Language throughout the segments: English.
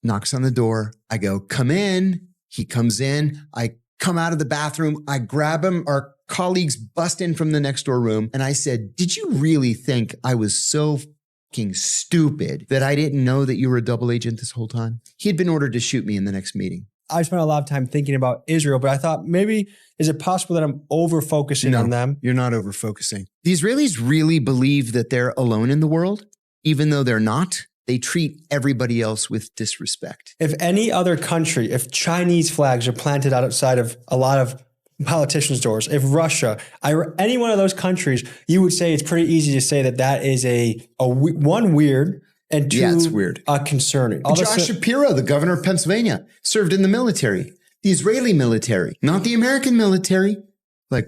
knocks on the door. I go, come in. He comes in. I come out of the bathroom. I grab him. Our colleagues bust in from the next door room. And I said, did you really think I was so fucking stupid that I didn't know that you were a double agent this whole time? He had been ordered to shoot me in the next meeting. I spent a lot of time thinking about Israel, but I thought maybe, is it possible that I'm over-focusing on them? You're not over-focusing. The Israelis really believe that they're alone in the world, even though they're not. They treat everybody else with disrespect. If any other country, if Chinese flags are planted outside of a lot of politicians' doors, if Russia, any one of those countries, you would say it's pretty easy to say that that is one, weird, and two, it's weird. Concerning. Josh Shapiro, the governor of Pennsylvania, served in the military, the Israeli military, not the American military. Boy,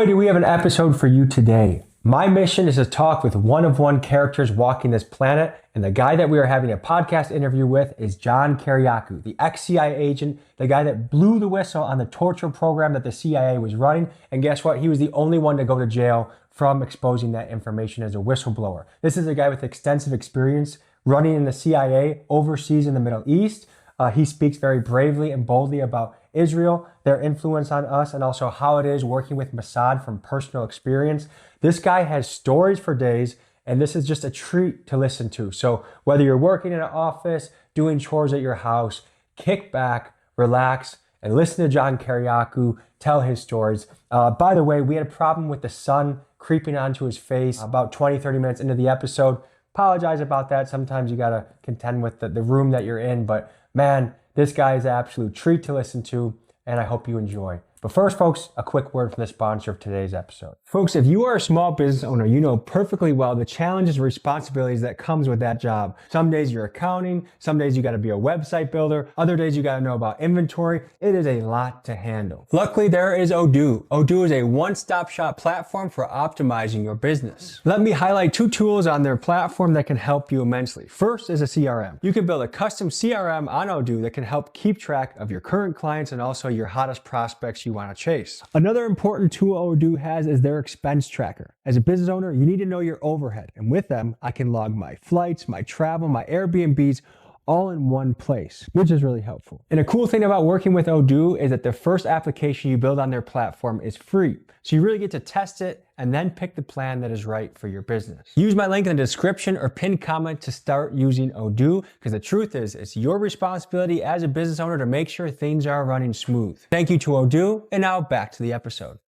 do we have an episode for you today. My mission is to talk with one-of-one characters walking this planet, and the guy that we are having a podcast interview with is John Kiriakou, the ex-CIA agent, the guy that blew the whistle on the torture program that the CIA was running, and guess what? He was the only one to go to jail from exposing that information as a whistleblower. This is a guy with extensive experience running in the CIA overseas in the Middle East. He speaks very bravely and boldly about Israel, their influence on us, and also how it is working with Mossad from personal experience. This guy has stories for days, and this is just a treat to listen to. So whether you're working in an office, doing chores at your house, kick back, relax, and listen to John Kiriakou tell his stories. By the way, we had a problem with the sun creeping onto his face about 20, 30 minutes into the episode. Apologize about that. Sometimes you got to contend with the room that you're in, but man, this guy is an absolute treat to listen to, and I hope you enjoy. But first, folks, a quick word from the sponsor of today's episode. Folks, if you are a small business owner, you know perfectly well the challenges and responsibilities that comes with that job. Some days you're accounting, some days you got to be a website builder, other days you got to know about inventory. It is a lot to handle. Luckily, there is Odoo. Odoo is a one-stop shop platform for optimizing your business. Let me highlight two tools on their platform that can help you immensely. First is a CRM. You can build a custom CRM on Odoo that can help keep track of your current clients and also your hottest prospects you want to chase. Another important tool Odoo has is their expense tracker. As a business owner, you need to know your overhead, and with them, I can log my flights, my travel, my Airbnbs, all in one place, which is really helpful. And a cool thing about working with Odoo is that the first application you build on their platform is free. So you really get to test it and then pick the plan that is right for your business. Use my link in the description or pinned comment to start using Odoo, because the truth is it's your responsibility as a business owner to make sure things are running smooth. Thank you to Odoo, and now back to the episode.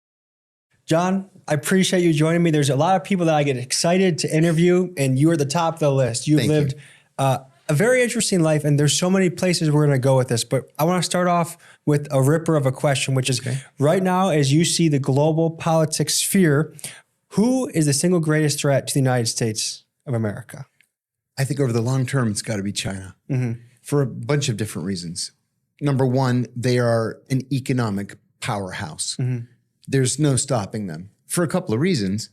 John, I appreciate you joining me. There's a lot of people that I get excited to interview, and you are the top of the list. You've lived a very interesting life, and there's so many places we're going to go with this, but I want to start off with a ripper of a question, which is right now, as you see the global politics sphere, who is the single greatest threat to the United States of America? I think over the long term, it's got to be China for a bunch of different reasons. Number one, they are an economic powerhouse. There's no stopping them for a couple of reasons.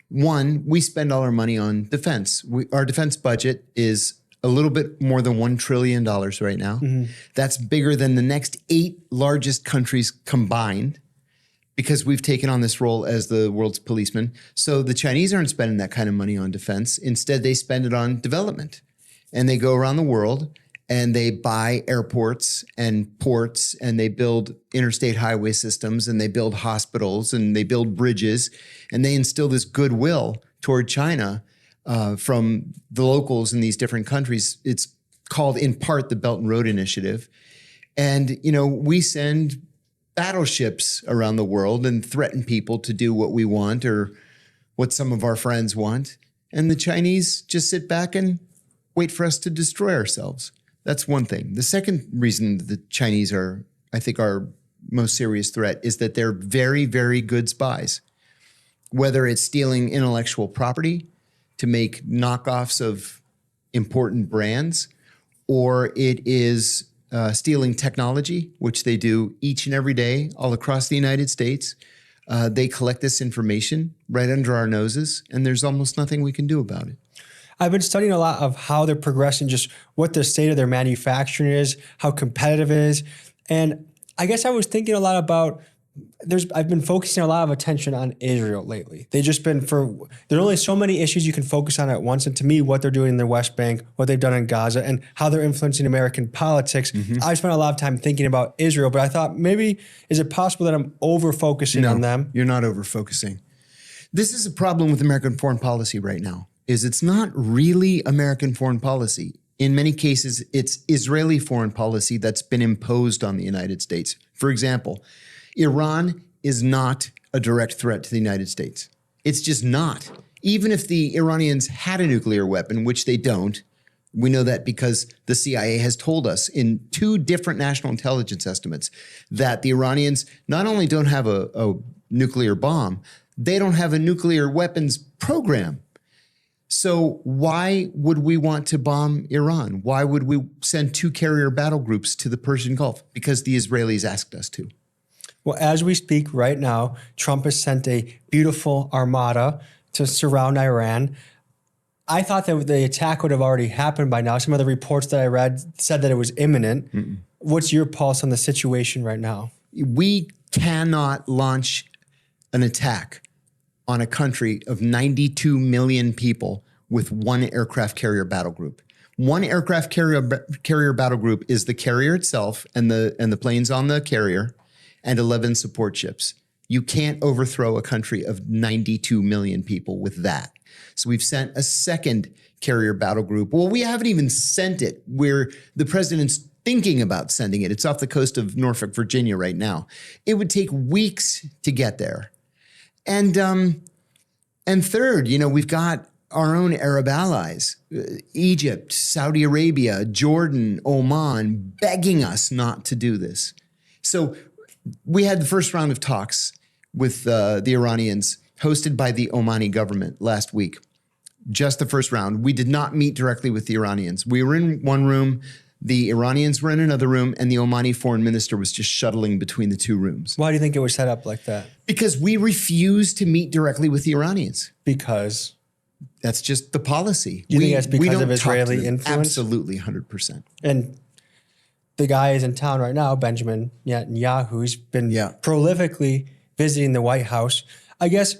One, we spend all our money on defense. Our defense budget is a little bit more than $1 trillion right now. That's bigger than the next 8 largest countries combined, because we've taken on this role as the world's policeman. So the Chinese aren't spending that kind of money on defense. Instead, they spend it on development. And they go around the world and they buy airports and ports, and they build interstate highway systems, and they build hospitals, and they build bridges, and they instill this goodwill toward China from the locals in these different countries. It's called in part the Belt and Road Initiative. And, you know, we send battleships around the world and threaten people to do what we want or what some of our friends want. And the Chinese just sit back and wait for us to destroy ourselves. That's one thing. The second reason the Chinese are, I think, our most serious threat is that they're very, very good spies. Whether it's stealing intellectual property to make knockoffs of important brands, or it is stealing technology, which they do each and every day all across the United States. They collect this information right under our noses, and there's almost nothing we can do about it. I've been studying a lot of how they're progressing, just what the state of their manufacturing is, how competitive it is. And I guess I was thinking a lot about I've been focusing a lot of attention on Israel lately. There's only so many issues you can focus on at once. And to me, what they're doing in the West Bank, what they've done in Gaza, and how they're influencing American politics. I spent a lot of time thinking about Israel, but I thought maybe, is it possible that I'm over-focusing on them? You're not over-focusing. This is a problem with American foreign policy right now, is it's not really American foreign policy. In many cases, it's Israeli foreign policy that's been imposed on the United States. For example, Iran is not a direct threat to the United States. It's just not. Even if the Iranians had a nuclear weapon, which they don't, we know that because the CIA has told us in 2 different national intelligence estimates that the Iranians not only don't have a nuclear bomb, they don't have a nuclear weapons program. So why would we want to bomb Iran? Why would we send 2 carrier battle groups to the Persian Gulf? Because the Israelis asked us to. Well, as we speak right now, Trump has sent a beautiful armada to surround Iran. I thought that the attack would have already happened by now. Some of the reports that I read said that it was imminent. What's your pulse on the situation right now? We cannot launch an attack on a country of 92 million people with 1 aircraft carrier battle group. 1 aircraft carrier battle group is the carrier itself and the planes on the carrier, and 11 support ships. You can't overthrow a country of 92 million people with that. So we've sent a second carrier battle group. Well, we haven't even sent it where the president's thinking about sending it. It's off the coast of Norfolk, Virginia right now. It would take weeks to get there. And third, we've got our own Arab allies, Egypt, Saudi Arabia, Jordan, Oman, begging us not to do this. So we had the first round of talks with the Iranians hosted by the Omani government last week. Just the first round. We did not meet directly with the Iranians. We were in one room, the Iranians were in another room, and the Omani foreign minister was just shuttling between the 2 rooms. Why do you think it was set up like that? Because we refused to meet directly with the Iranians. Because? That's just the policy. Do you think that's because of Israeli influence? Absolutely, 100%. And the guy is in town right now, Benjamin Netanyahu, who's been prolifically visiting the White House. I guess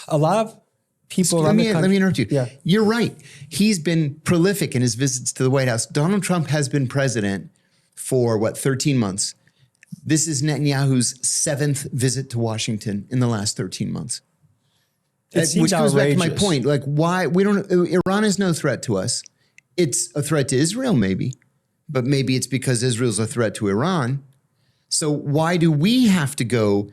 a lot of people let me interrupt you. Yeah. You're right. He's been prolific in his visits to the White House. Donald Trump has been president for 13 months. This is Netanyahu's 7th visit to Washington in the last 13 months. Which goes back to my point. Why Iran is no threat to us. It's a threat to Israel, maybe, but maybe it's because Israel's a threat to Iran. So why do we have to go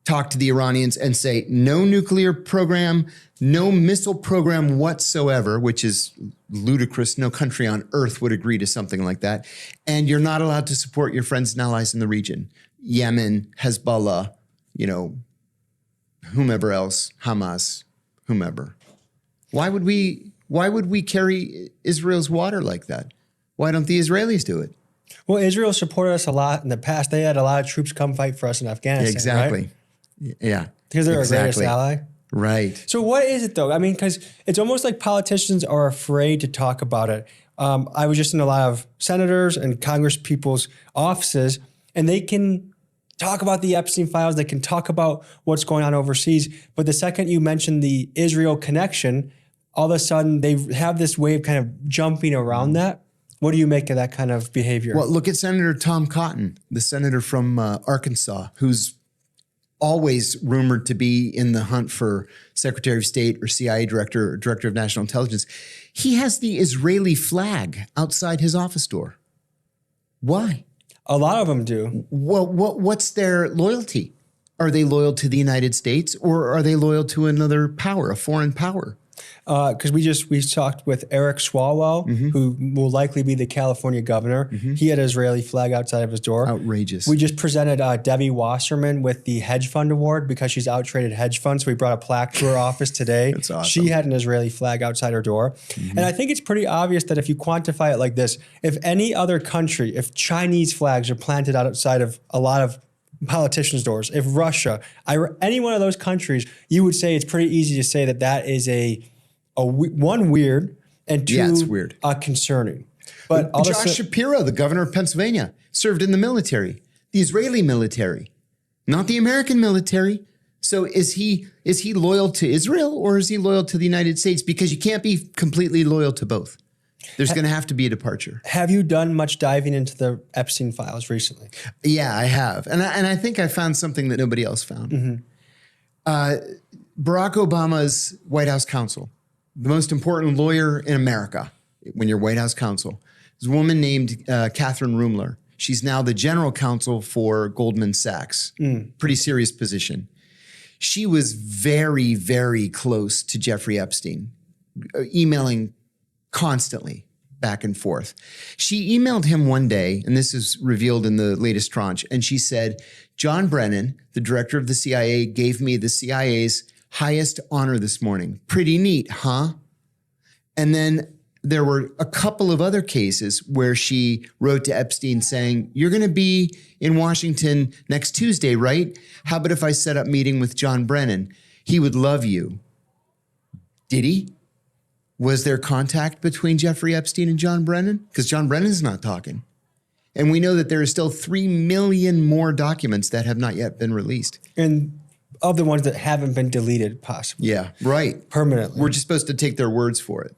talk to the Iranians and say no nuclear program, no missile program whatsoever, which is ludicrous. No country on earth would agree to something like that. And you're not allowed to support your friends and allies in the region. Yemen, Hezbollah, whomever else, Hamas, whomever. Why would we carry Israel's water like that? Why don't the Israelis do it? Well, Israel supported us a lot in the past. They had a lot of troops come fight for us in Afghanistan. Exactly. Right? Yeah. Because they're our greatest ally. Right. So what is it though? I mean, because it's almost like politicians are afraid to talk about it. I was just in a lot of senators and Congress people's offices, and they can talk about the Epstein files. They can talk about what's going on overseas. But the second you mention the Israel connection, all of a sudden they have this way of kind of jumping around that. What do you make of that kind of behavior? Well, look at Senator Tom Cotton, the senator from Arkansas, who's always rumored to be in the hunt for Secretary of State or CIA director or director of national intelligence. He has the Israeli flag outside his office door. Why? A lot of them do. Well, what's their loyalty? Are they loyal to the United States or are they loyal to another power, a foreign power? Because we talked with Eric Swalwell, who will likely be the California governor. He had an Israeli flag outside of his door. Outrageous. We just presented Debbie Wasserman with the Hedge Fund Award because she's outtraded hedge funds. So we brought a plaque to her office today. That's awesome. She had an Israeli flag outside her door. And I think it's pretty obvious that if you quantify it like this, if any other country, if Chinese flags are planted outside of a lot of politicians' doors, if Russia, any one of those countries, you would say it's pretty easy to say that that is one, weird, and two, it's weird. Concerning. But Josh Shapiro, the governor of Pennsylvania, served in the military. The Israeli military, not the American military. So is he loyal to Israel or is he loyal to the United States? Because you can't be completely loyal to both. There's going to have to be a departure. Have you done much diving into the Epstein files recently? Yeah, I have. And I think I found something that nobody else found. Barack Obama's White House counsel, the most important lawyer in America when you're White House counsel, is a woman named Catherine Rumler. She's now the general counsel for Goldman Sachs. Pretty serious position. She was very, very close to Jeffrey Epstein, emailing constantly back and forth. She emailed him one day, and this is revealed in the latest tranche, and she said, John Brennan, the director of the CIA, gave me the CIA's highest honor this morning. Pretty neat, huh? And then there were a couple of other cases where she wrote to Epstein saying, you're going to be in Washington next Tuesday, right? How about if I set up a meeting with John Brennan? He would love you. Did he? Was there contact between Jeffrey Epstein and John Brennan? Because John Brennan's not talking. And we know that there are still 3 million more documents that have not yet been released. And of the ones that haven't been deleted, possibly. Yeah, right. Permanently. We're just supposed to take their words for it.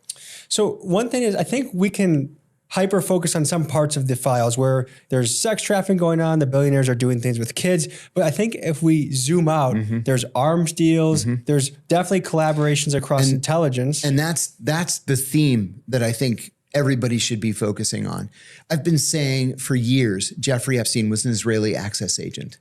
So one thing is, I think we can hyper focus on some parts of the files where there's sex trafficking going on, the billionaires are doing things with kids. But I think if we zoom out, there's arms deals, there's definitely collaborations across intelligence. And that's the theme that I think everybody should be focusing on. I've been saying for years, Jeffrey Epstein was an Israeli access agent.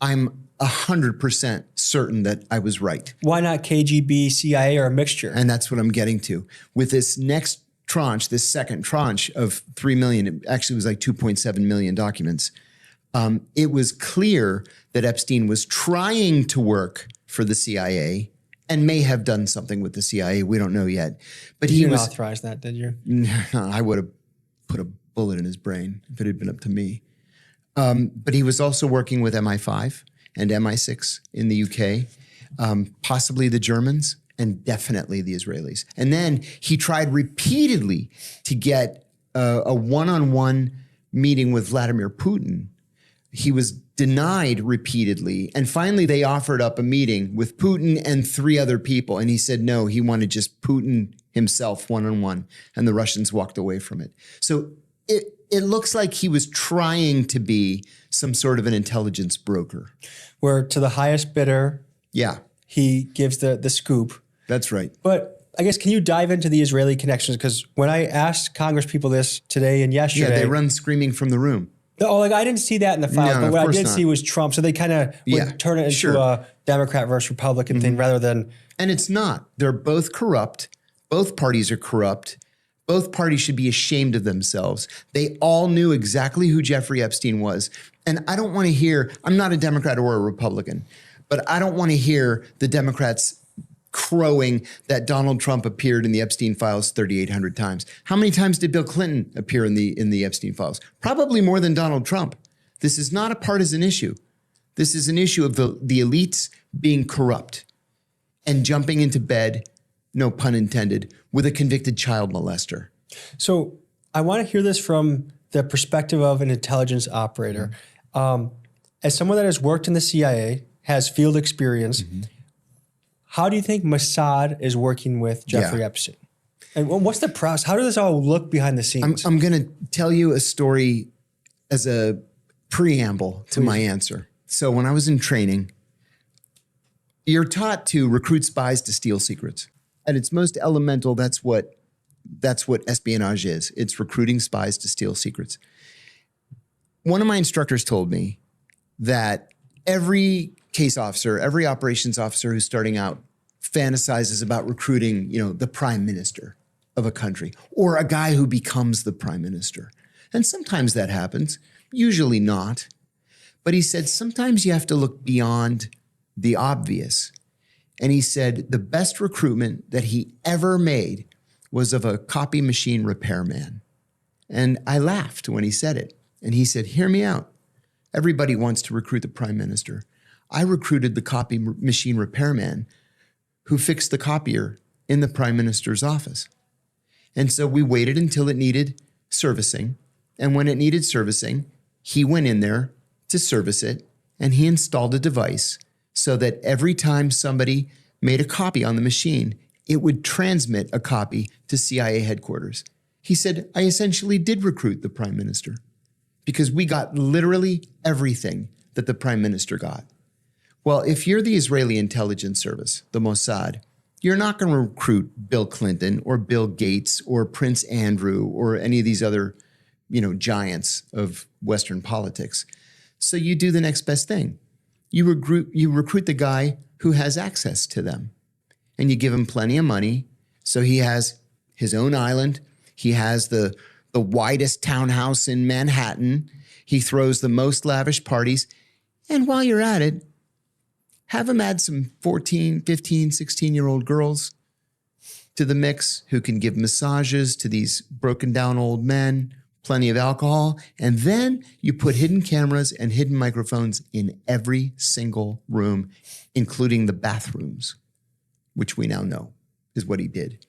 I'm 100% certain that I was right. Why not KGB, CIA, or a mixture? And that's what I'm getting to. With this next tranche, this second tranche of 3 million, it actually was like 2.7 million documents. It was clear that Epstein was trying to work for the CIA and may have done something with the CIA. We don't know yet. But you didn't authorize that, did you? No, I would have put a bullet in his brain if it had been up to me. But he was also working with MI5 and MI6 in the UK, possibly the Germans, and definitely the Israelis. And then he tried repeatedly to get a one-on-one meeting with Vladimir Putin. He was denied repeatedly. And finally, they offered up a meeting with Putin and 3 other people. And he said, no, he wanted just Putin himself one-on-one. And the Russians walked away from it. So it looks like he was trying to be some sort of an intelligence broker. Where to the highest bidder, he gives the scoop. That's right. But I guess, can you dive into the Israeli connections? Because when I asked Congress people this today and yesterday. Yeah, they run screaming from the room. Oh, like I didn't see that in the files, but what I did see was Trump. So they kind of would turn it into a Democrat versus Republican thing rather than. And it's not. They're both corrupt. Both parties are corrupt. Both parties should be ashamed of themselves. They all knew exactly who Jeffrey Epstein was. And I don't want to hear, I'm not a Democrat or a Republican, but I don't want to hear the Democrats crowing that Donald Trump appeared in the Epstein files 3,800 times. How many times did Bill Clinton appear in the Epstein files? Probably more than Donald Trump. This is not a partisan issue. This is an issue of the elites being corrupt and jumping into bed, no pun intended, with a convicted child molester. So I want to hear this from the perspective of an intelligence operator. As someone that has worked in the CIA, has field experience, how do you think Mossad is working with Jeffrey Epstein? And what's the process? How does this all look behind the scenes? I'm going to tell you a story as a preamble to my answer. So when I was in training, you're taught to recruit spies to steal secrets. At its most elemental, that's what espionage is. It's recruiting spies to steal secrets. One of my instructors told me that every case officer, every operations officer who's starting out fantasizes about recruiting, the prime minister of a country or a guy who becomes the prime minister. And sometimes that happens, usually not. But he said, sometimes you have to look beyond the obvious. And he said the best recruitment that he ever made was of a copy machine repairman. And I laughed when he said it. And he said, hear me out. Everybody wants to recruit the prime minister. I recruited the copy machine repairman who fixed the copier in the prime minister's office. And so we waited until it needed servicing. And when it needed servicing, he went in there, to service it, and he installed a device so that every time somebody made a copy on the machine, it would transmit a copy to CIA headquarters. He said, I essentially did recruit the prime minister because we got literally everything that the prime minister got. Well, if you're the Israeli intelligence service, the Mossad, you're not going to recruit Bill Clinton or Bill Gates or Prince Andrew or any of these other, giants of Western politics. So you do the next best thing. You recruit the guy who has access to them, and you give him plenty of money. So he has his own island. He has the widest townhouse in Manhattan. He throws the most lavish parties. And while you're at it, have him add some 14, 15, 16-year-old girls to the mix who can give massages to these broken down old men, plenty of alcohol. And then you put hidden cameras and hidden microphones in every single room, including the bathrooms, which we now know is what he did.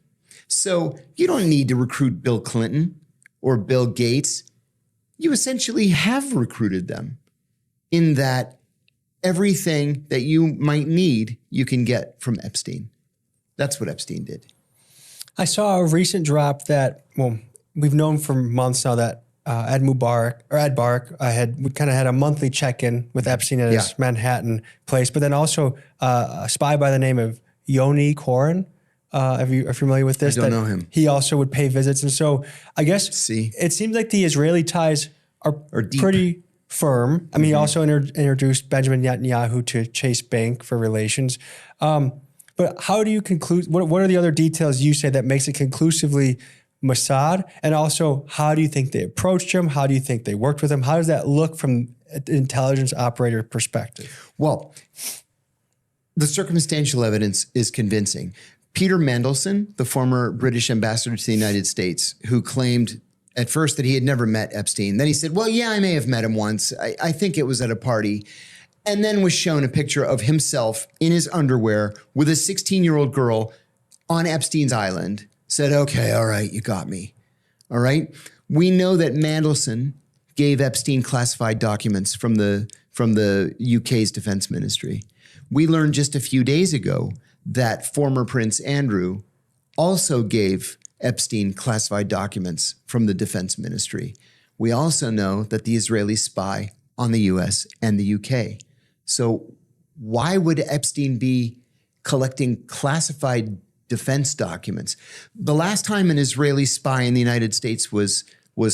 So you don't need to recruit Bill Clinton or Bill Gates. You essentially have recruited them in that everything that you might need, you can get from Epstein. That's what Epstein did. I saw a recent drop that, we've known for months now that Ed Barak we kind of had a monthly check-in with Epstein at his Manhattan place, but then also a spy by the name of Yoni Koren. Are you familiar with this? I don't know him. He also would pay visits. And so I guess it seems like the Israeli ties are pretty firm. I mean, he also introduced Benjamin Netanyahu to Chase Bank for relations. But how do you conclude? What are the other details you say that makes it conclusively Mossad? And also, how do you think they approached him? How do you think they worked with him? How does that look from an intelligence operator perspective? Well, the circumstantial evidence is convincing. Peter Mandelson, the former British ambassador to the United States, who claimed at first that he had never met Epstein. Then he said, well, yeah, I may have met him once. I think it was at a party. And then was shown a picture of himself in his underwear with a 16-year-old girl on Epstein's island. Said, okay, all right, you got me. All right. We know that Mandelson gave Epstein classified documents from the UK's defense ministry. We learned just a few days ago that former Prince Andrew also gave Epstein classified documents from the defense ministry. We also know that the Israelis spy on the US and the UK. So why would Epstein be collecting classified defense documents? The last time an Israeli spy in the United States was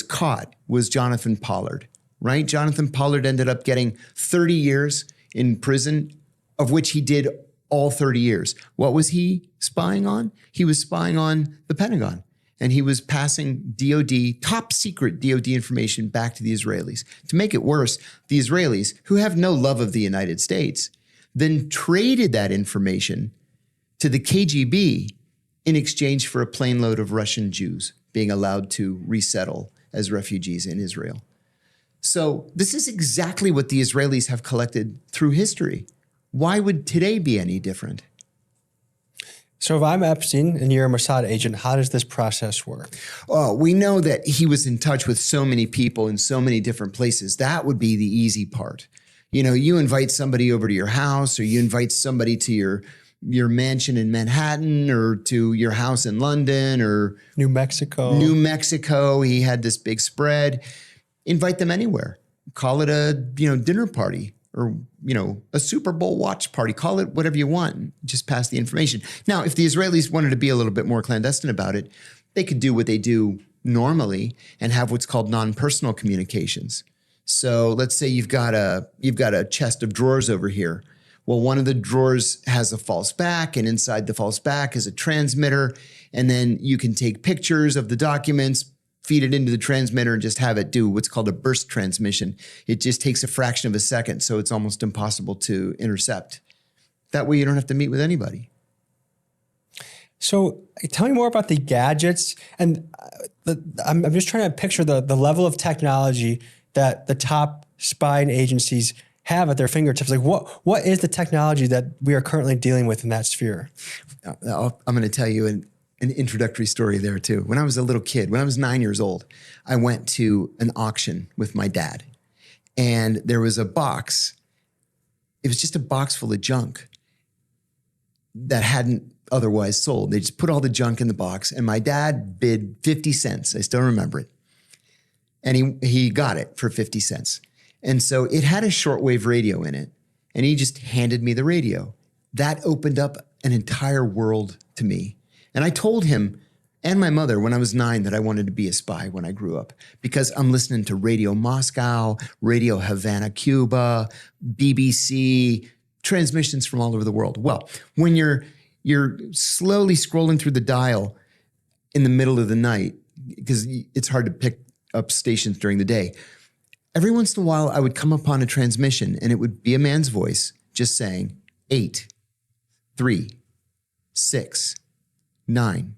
caught was Jonathan Pollard, right? Jonathan Pollard ended up getting 30 years in prison, of which he did all 30 years. What was he spying on? He was spying on the Pentagon, and he was passing DOD, top secret DOD information back to the Israelis. To make it worse, the Israelis, who have no love of the United States, then traded that information to the KGB in exchange for a plane load of Russian Jews being allowed to resettle as refugees in Israel. So this is exactly what the Israelis have collected through history. Why would today be any different? So if I'm Epstein and you're a Mossad agent, how does this process work? Oh, we know that he was in touch with so many people in so many different places. That would be the easy part. You invite somebody over to your house, or you invite somebody to your mansion in Manhattan, or to your house in London, or New Mexico. He had this big spread. Invite them anywhere. Call it a dinner party, or a Super Bowl watch party. Call it whatever you want. Just pass the information. Now, if the Israelis wanted to be a little bit more clandestine about it, they could do what they do normally and have what's called non-personal communications. So let's say you've got a chest of drawers over here. Well, one of the drawers has a false back, and inside the false back is a transmitter. And then you can take pictures of the documents, feed it into the transmitter, and just have it do what's called a burst transmission. It just takes a fraction of a second, so it's almost impossible to intercept. That way you don't have to meet with anybody. So tell me more about the gadgets. And I'm just trying to picture the level of technology that the top spying agencies have at their fingertips. Like what is the technology that we are currently dealing with in that sphere? I'm going to tell you an introductory story there too. When I was a little kid, when I was 9 years old, I went to an auction with my dad. And there was a box. It was just a box full of junk that hadn't otherwise sold. They just put all the junk in the box, and my dad bid 50 cents. I still remember it. And he got it for 50 cents. And so it had a shortwave radio in it, and he just handed me the radio. That opened up an entire world to me. And I told him and my mother when I was 9 that I wanted to be a spy when I grew up, because I'm listening to Radio Moscow, Radio Havana, Cuba, BBC, transmissions from all over the world. Well, when you're slowly scrolling through the dial in the middle of the night, because it's hard to pick up stations during the day, every once in a while I would come upon a transmission and it would be a man's voice just saying 8, 3, 6, 9,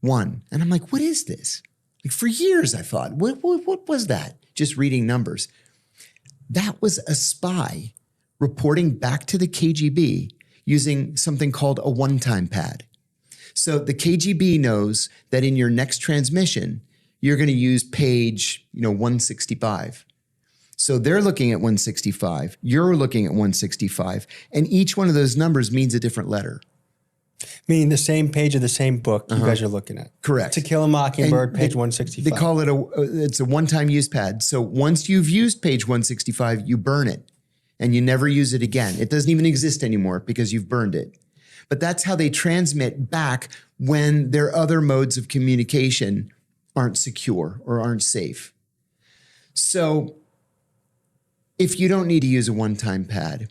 1. And I'm like, what is this? Like, for years I thought, what was that? Just reading numbers. That was a spy reporting back to the KGB using something called a one-time pad. So the KGB knows that in your next transmission, you're going to use page 165. So they're looking at 165, you're looking at 165, and each one of those numbers means a different letter. Meaning the same page of the same book you guys are looking at. Correct. To Kill a Mockingbird, And page 165. They call it it's a one-time use pad. So once you've used page 165, you burn it and you never use it again. It doesn't even exist anymore because you've burned it. But that's how they transmit back when their other modes of communication aren't secure or aren't safe. So if you don't need to use a one-time pad,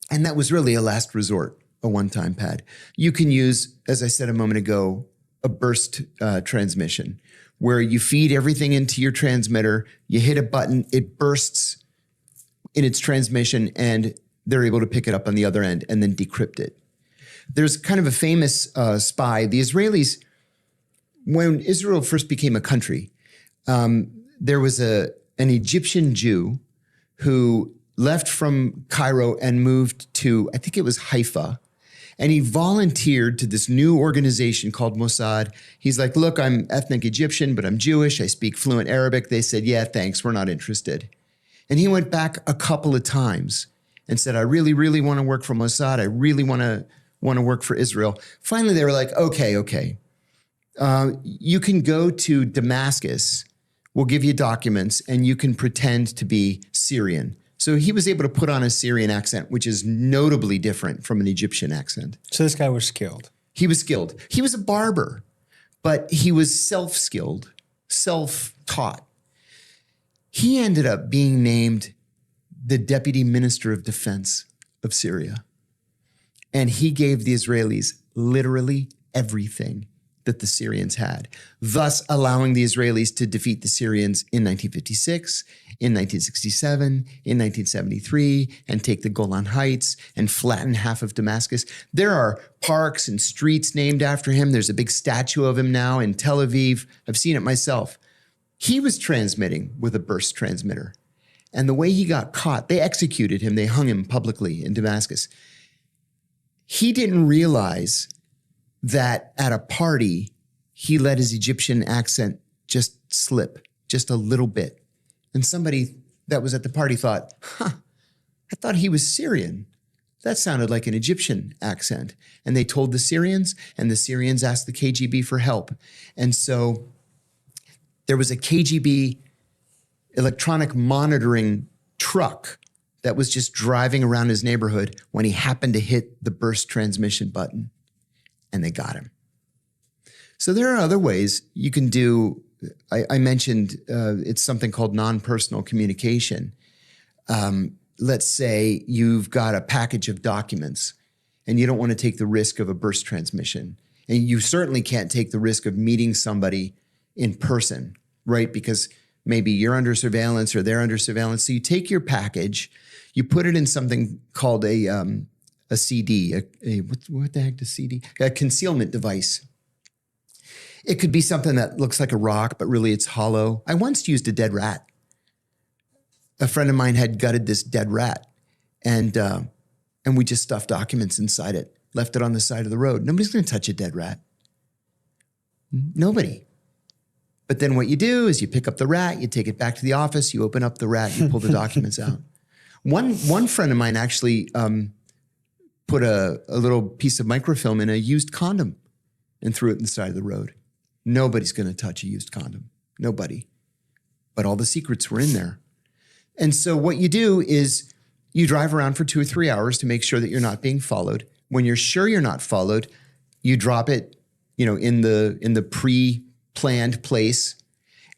and that was really a last resort, a one-time pad, you can use, as I said a moment ago, a burst transmission, where you feed everything into your transmitter, you hit a button, it bursts in its transmission, and they're able to pick it up on the other end and then decrypt it. There's kind of a famous spy. The Israelis, when Israel first became a country, there was an Egyptian Jew who left from Cairo and moved to, I think it was Haifa, and he volunteered to this new organization called Mossad. He's like, look, I'm ethnic Egyptian, but I'm Jewish. I speak fluent Arabic. They said, yeah, thanks, we're not interested. And he went back a couple of times and said, I really, really want to work for Mossad. I really want to work for Israel. Finally, they were like, okay. You can go to Damascus. We'll give you documents and you can pretend to be Syrian. So he was able to put on a Syrian accent, which is notably different from an Egyptian accent. So this guy was skilled. He was skilled. He was a barber, but he was self-skilled, self-taught. He ended up being named the Deputy Minister of Defense of Syria. And he gave the Israelis literally everything that the Syrians had, thus allowing the Israelis to defeat the Syrians in 1956, in 1967, in 1973, and take the Golan Heights and flatten half of Damascus. There are parks and streets named after him. There's a big statue of him now in Tel Aviv. I've seen it myself. He was transmitting with a burst transmitter. And the way he got caught, they executed him. They hung him publicly in Damascus. He didn't realize that at a party, he let his Egyptian accent just slip just a little bit. And somebody that was at the party thought, I thought he was Syrian. That sounded like an Egyptian accent. And they told the Syrians, and the Syrians asked the KGB for help. And so there was a KGB electronic monitoring truck that was just driving around his neighborhood when he happened to hit the burst transmission button. And they got him. So there are other ways you can do. I mentioned it's something called non-personal communication. Let's say you've got a package of documents and you don't want to take the risk of a burst transmission. And you certainly can't take the risk of meeting somebody in person, right? Because maybe you're under surveillance or they're under surveillance. So you take your package, you put it in something called a CD, what the heck does CD? A concealment device. It could be something that looks like a rock, but really it's hollow. I once used a dead rat. A friend of mine had gutted this dead rat, and we just stuffed documents inside it, left it on the side of the road. Nobody's going to touch a dead rat. Nobody. But then what you do is you pick up the rat, you take it back to the office, you open up the rat, you pull the documents out. One friend of mine actually put a little piece of microfilm in a used condom and threw it in the side of the road. Nobody's going to touch a used condom. Nobody. But all the secrets were in there. And so what you do is you drive around for 2 or 3 hours to make sure that you're not being followed. When you're sure you're not followed, you drop it, in the pre-planned place.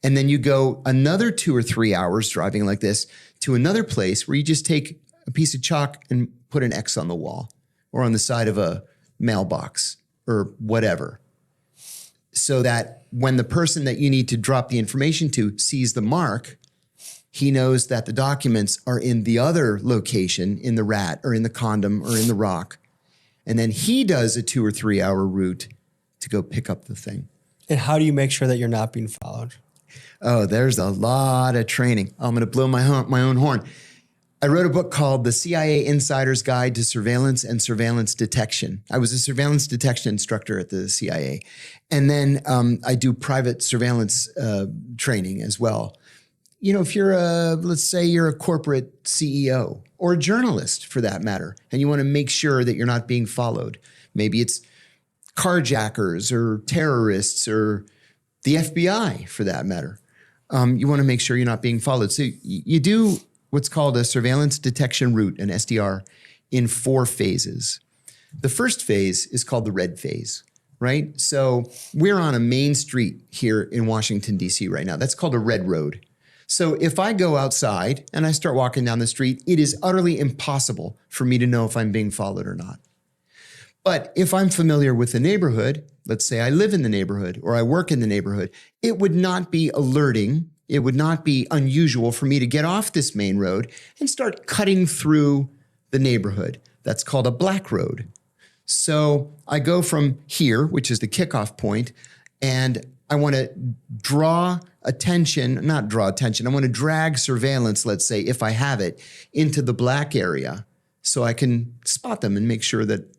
And then you go another 2 or 3 hours driving like this to another place where you just take a piece of chalk and put an X on the wall or on the side of a mailbox or whatever. So that when the person that you need to drop the information to sees the mark, he knows that the documents are in the other location, in the rat or in the condom or in the rock. And then he does a 2 or 3 hour route to go pick up the thing. And how do you make sure that you're not being followed? Oh, there's a lot of training. I'm going to blow my own horn. I wrote a book called The CIA Insider's Guide to Surveillance and Surveillance Detection. I was a surveillance detection instructor at the CIA. And then I do private surveillance training as well. If you're let's say you're a corporate CEO or a journalist for that matter, and you want to make sure that you're not being followed. Maybe it's carjackers or terrorists or the FBI for that matter. You want to make sure you're not being followed. So you do what's called a surveillance detection route, an SDR, in 4 phases. The first phase is called the red phase, right? So we're on a main street here in Washington, D.C. right now. That's called a red road. So if I go outside and I start walking down the street, it is utterly impossible for me to know if I'm being followed or not. But if I'm familiar with the neighborhood, let's say I live in the neighborhood or I work in the neighborhood, it would not be alerting. It would not be unusual for me to get off this main road and start cutting through the neighborhood. That's called a black road. So I go from here, which is the kickoff point, and I want to I want to drag surveillance, let's say, if I have it, into the black area so I can spot them and make sure that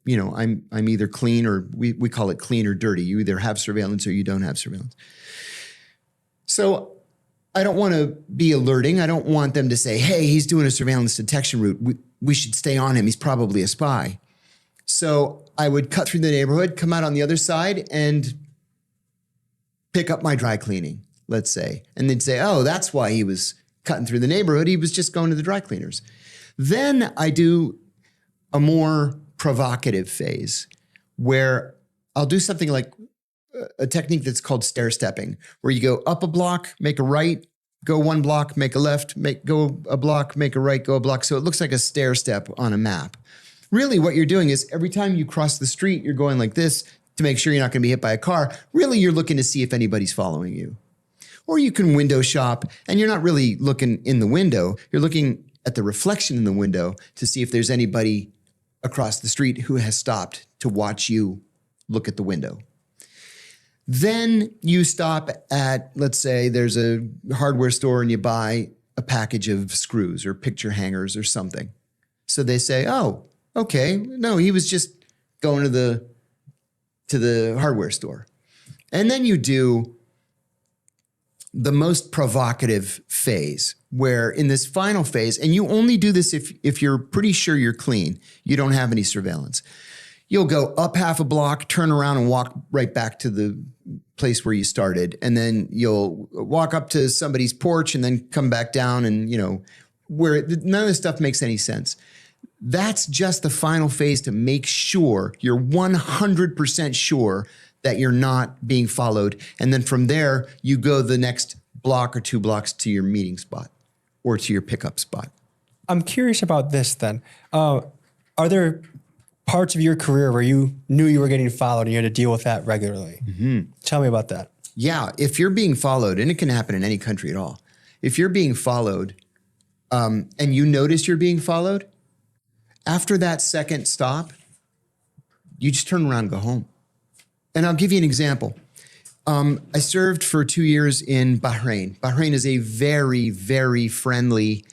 I'm either clean or we call it clean or dirty. You either have surveillance or you don't have surveillance. So I don't want to be alerting. I don't want them to say, hey, he's doing a surveillance detection route. We should stay on him. He's probably a spy. So I would cut through the neighborhood, come out on the other side and pick up my dry cleaning, let's say. And they'd say, oh, that's why he was cutting through the neighborhood. He was just going to the dry cleaners. Then I do a more provocative phase where I'll do something like a technique that's called stair stepping, where you go up a block, make a right, go 1 block, make a left, go a block, make a right, go a block. So it looks like a stair step on a map. Really what you're doing is every time you cross the street, you're going like this to make sure you're not going to be hit by a car. Really, you're looking to see if anybody's following you. Or you can window shop and you're not really looking in the window. You're looking at the reflection in the window to see if there's anybody across the street who has stopped to watch you look at the window. Then you stop at, let's say there's a hardware store and you buy a package of screws or picture hangers or something. So they say, oh, okay, no, he was just going to the hardware store. And then you do the most provocative phase, where in this final phase, and you only do this if you're pretty sure you're clean, you don't have any surveillance. You'll go up half a block, turn around and walk right back to the place where you started. And then you'll walk up to somebody's porch and then come back down and, where none of this stuff makes any sense. That's just the final phase to make sure you're 100% sure that you're not being followed. And then from there, you go the next block or 2 blocks to your meeting spot or to your pickup spot. I'm curious about this then. Are there parts of your career where you knew you were getting followed and you had to deal with that regularly? Mm-hmm. Tell me about that. Yeah, if you're being followed, and it can happen in any country at all, if you're being followed and you notice you're being followed, after that second stop, you just turn around and go home. And I'll give you an example. I served for 2 years in Bahrain. Bahrain is a very, very friendly,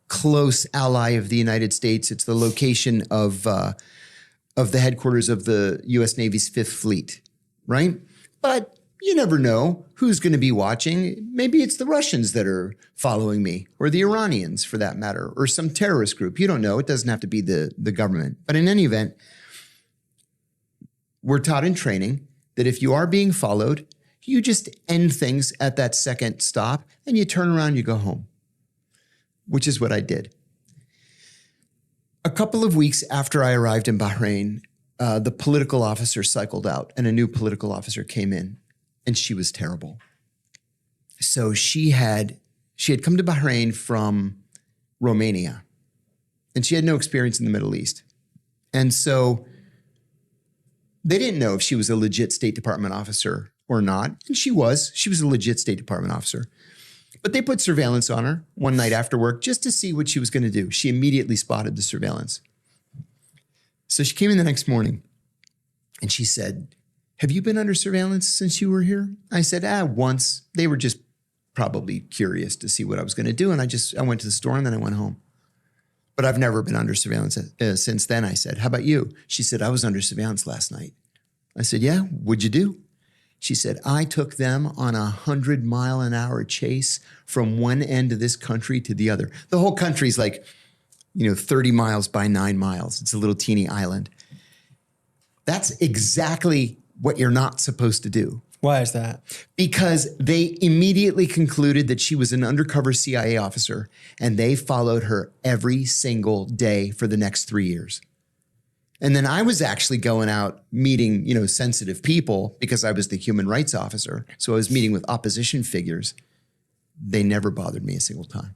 close ally of the United States. It's the location of the headquarters of the U.S. Navy's 5th Fleet, right? But you never know who's going to be watching. Maybe it's the Russians that are following me, or the Iranians for that matter, or some terrorist group. You don't know. It doesn't have to be the government. But in any event, we're taught in training that if you are being followed, you just end things at that second stop and you turn around, you go home, which is what I did. A couple of weeks after I arrived in Bahrain, the political officer cycled out and a new political officer came in, and she was terrible. So she had come to Bahrain from Romania, and she had no experience in the Middle East. And so they didn't know if she was a legit State Department officer or not. And she was a legit State Department officer. But they put surveillance on her one night after work just to see what she was going to do. She immediately spotted the surveillance. So she came in the next morning and she said, "Have you been under surveillance since you were here?" I said, once. They were just probably curious to see what I was going to do. And I went to the store and then I went home. But I've never been under surveillance since then. I said, "How about you?" She said, "I was under surveillance last night." I said, "Yeah, what'd you do?" She said, "I took them on a 100-mile-an-hour chase from one end of this country to the other." The whole country's like, 30 miles by 9 miles. It's a little teeny island. That's exactly what you're not supposed to do. Why is that? Because they immediately concluded that she was an undercover CIA officer, and they followed her every single day for the next 3 years. And then I was actually going out meeting, sensitive people because I was the human rights officer. So I was meeting with opposition figures. They never bothered me a single time.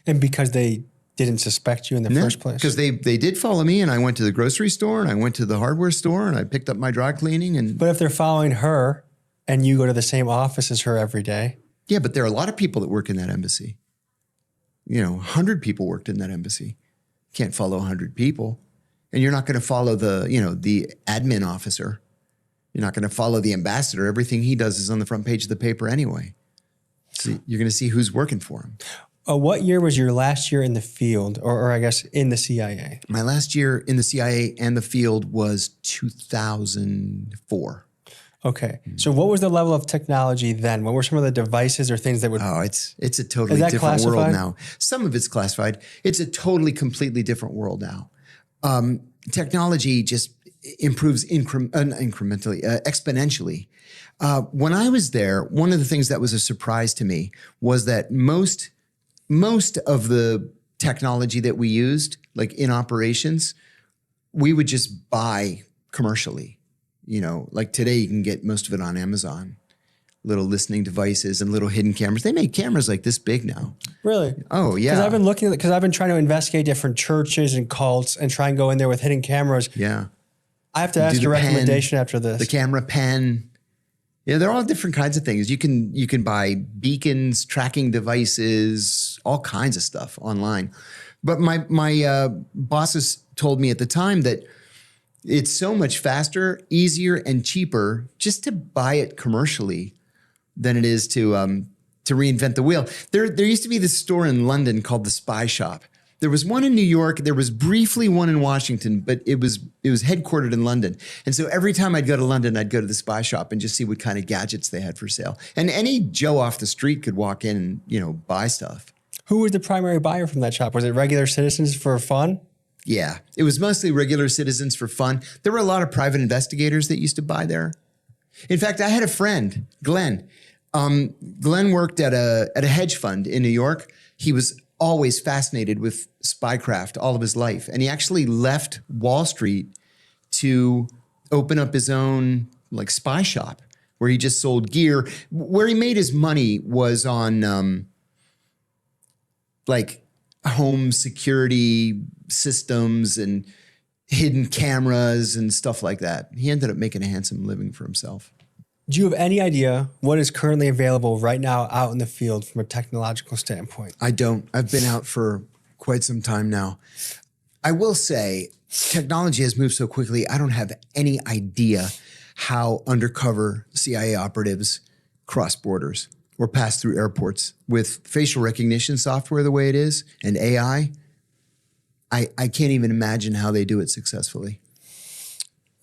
And because they didn't suspect you in the first place? Because they did follow me, and I went to the grocery store and I went to the hardware store and I picked up my dry cleaning. But if they're following her and you go to the same office as her every day. Yeah, but there are a lot of people that work in that embassy. 100 people worked in that embassy. Can't follow 100 people. And you're not going to follow the admin officer. You're not going to follow the ambassador. Everything he does is on the front page of the paper anyway. So you're going to see who's working for him. What year was your last year in the field, or I guess in the CIA? My last year in the CIA and the field was 2004. Okay. So what was the level of technology then? What were some of the devices or things that would... Oh, it's a totally different world now. Some of it's classified. It's a totally, completely different world now. Technology just improves exponentially. When I was there, one of the things that was a surprise to me was that most of the technology that we used, like in operations, we would just buy commercially. Like today you can get most of it on Amazon. Little listening devices and little hidden cameras. They make cameras like this big now. Really? Oh, yeah. Because I've been trying to investigate different churches and cults and try and go in there with hidden cameras. Yeah. I have to ask your recommendation after this. The camera pen. Yeah, they're all different kinds of things. You can buy beacons, tracking devices, all kinds of stuff online. But my bosses told me at the time that it's so much faster, easier, and cheaper just to buy it commercially than it is to reinvent the wheel. There used to be this store in London called the Spy Shop. There was one in New York. There was briefly one in Washington, but it was headquartered in London. And so every time I'd go to London, I'd go to the Spy Shop and just see what kind of gadgets they had for sale. And any Joe off the street could walk in and, buy stuff. Who was the primary buyer from that shop? Was it regular citizens for fun? Yeah, it was mostly regular citizens for fun. There were a lot of private investigators that used to buy there. In fact, I had a friend, Glenn. Glenn worked at a hedge fund in New York. He was always fascinated with spycraft all of his life. And he actually left Wall Street to open up his own spy shop where he just sold gear. Where he made his money was on home security systems and hidden cameras and stuff like that. He ended up making a handsome living for himself. Do you have any idea what is currently available right now out in the field from a technological standpoint? I don't. I've been out for quite some time now. I will say technology has moved so quickly, I don't have any idea how undercover CIA operatives cross borders or pass through airports. With facial recognition software the way it is and AI, I can't even imagine how they do it successfully.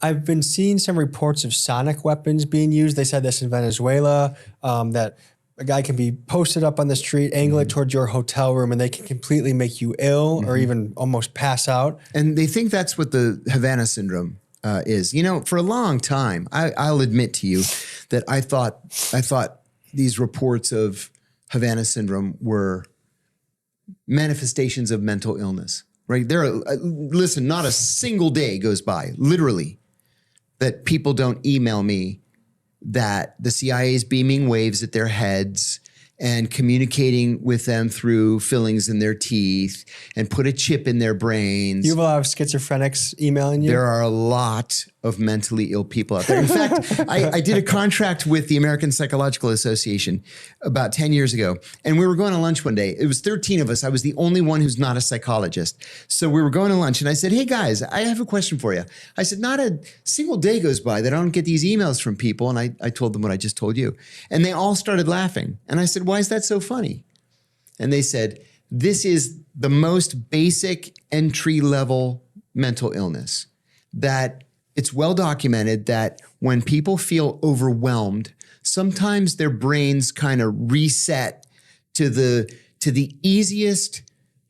I've been seeing some reports of sonic weapons being used. They said this in Venezuela, that a guy can be posted up on the street, angle it towards your hotel room, and they can completely make you ill or even almost pass out. And they think that's what the Havana syndrome is. You know, for a long time, I'll admit to you that I thought these reports of Havana syndrome were manifestations of mental illness, right? Listen, not a single day goes by, literally, that people don't email me that the CIA is beaming waves at their heads and communicating with them through fillings in their teeth and put a chip in their brains. You have a lot of schizophrenics emailing you? There are a lot of mentally ill people out there. In fact, I did a contract with the American Psychological Association about 10 years ago, and we were going to lunch one day. It was 13 of us. I was the only one who's not a psychologist. So we were going to lunch, and I said, hey guys, I have a question for you. I said, not a single day goes by that I don't get these emails from people, and I told them what I just told you. And they all started laughing. And I said, why is that so funny? And they said, this is the most basic entry-level mental illness, that it's well documented that when people feel overwhelmed, sometimes their brains kind of reset to the easiest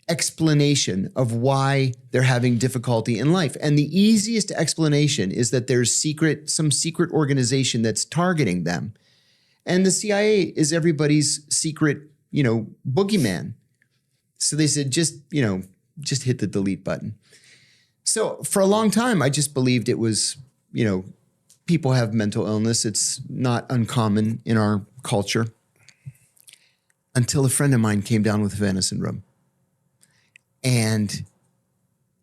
explanation of why they're having difficulty in life. And the easiest explanation is that there's some secret organization that's targeting them. And the CIA is everybody's secret, boogeyman. So they said, just hit the delete button. So for a long time, I just believed it was, people have mental illness. It's not uncommon in our culture. Until a friend of mine came down with Havana syndrome. And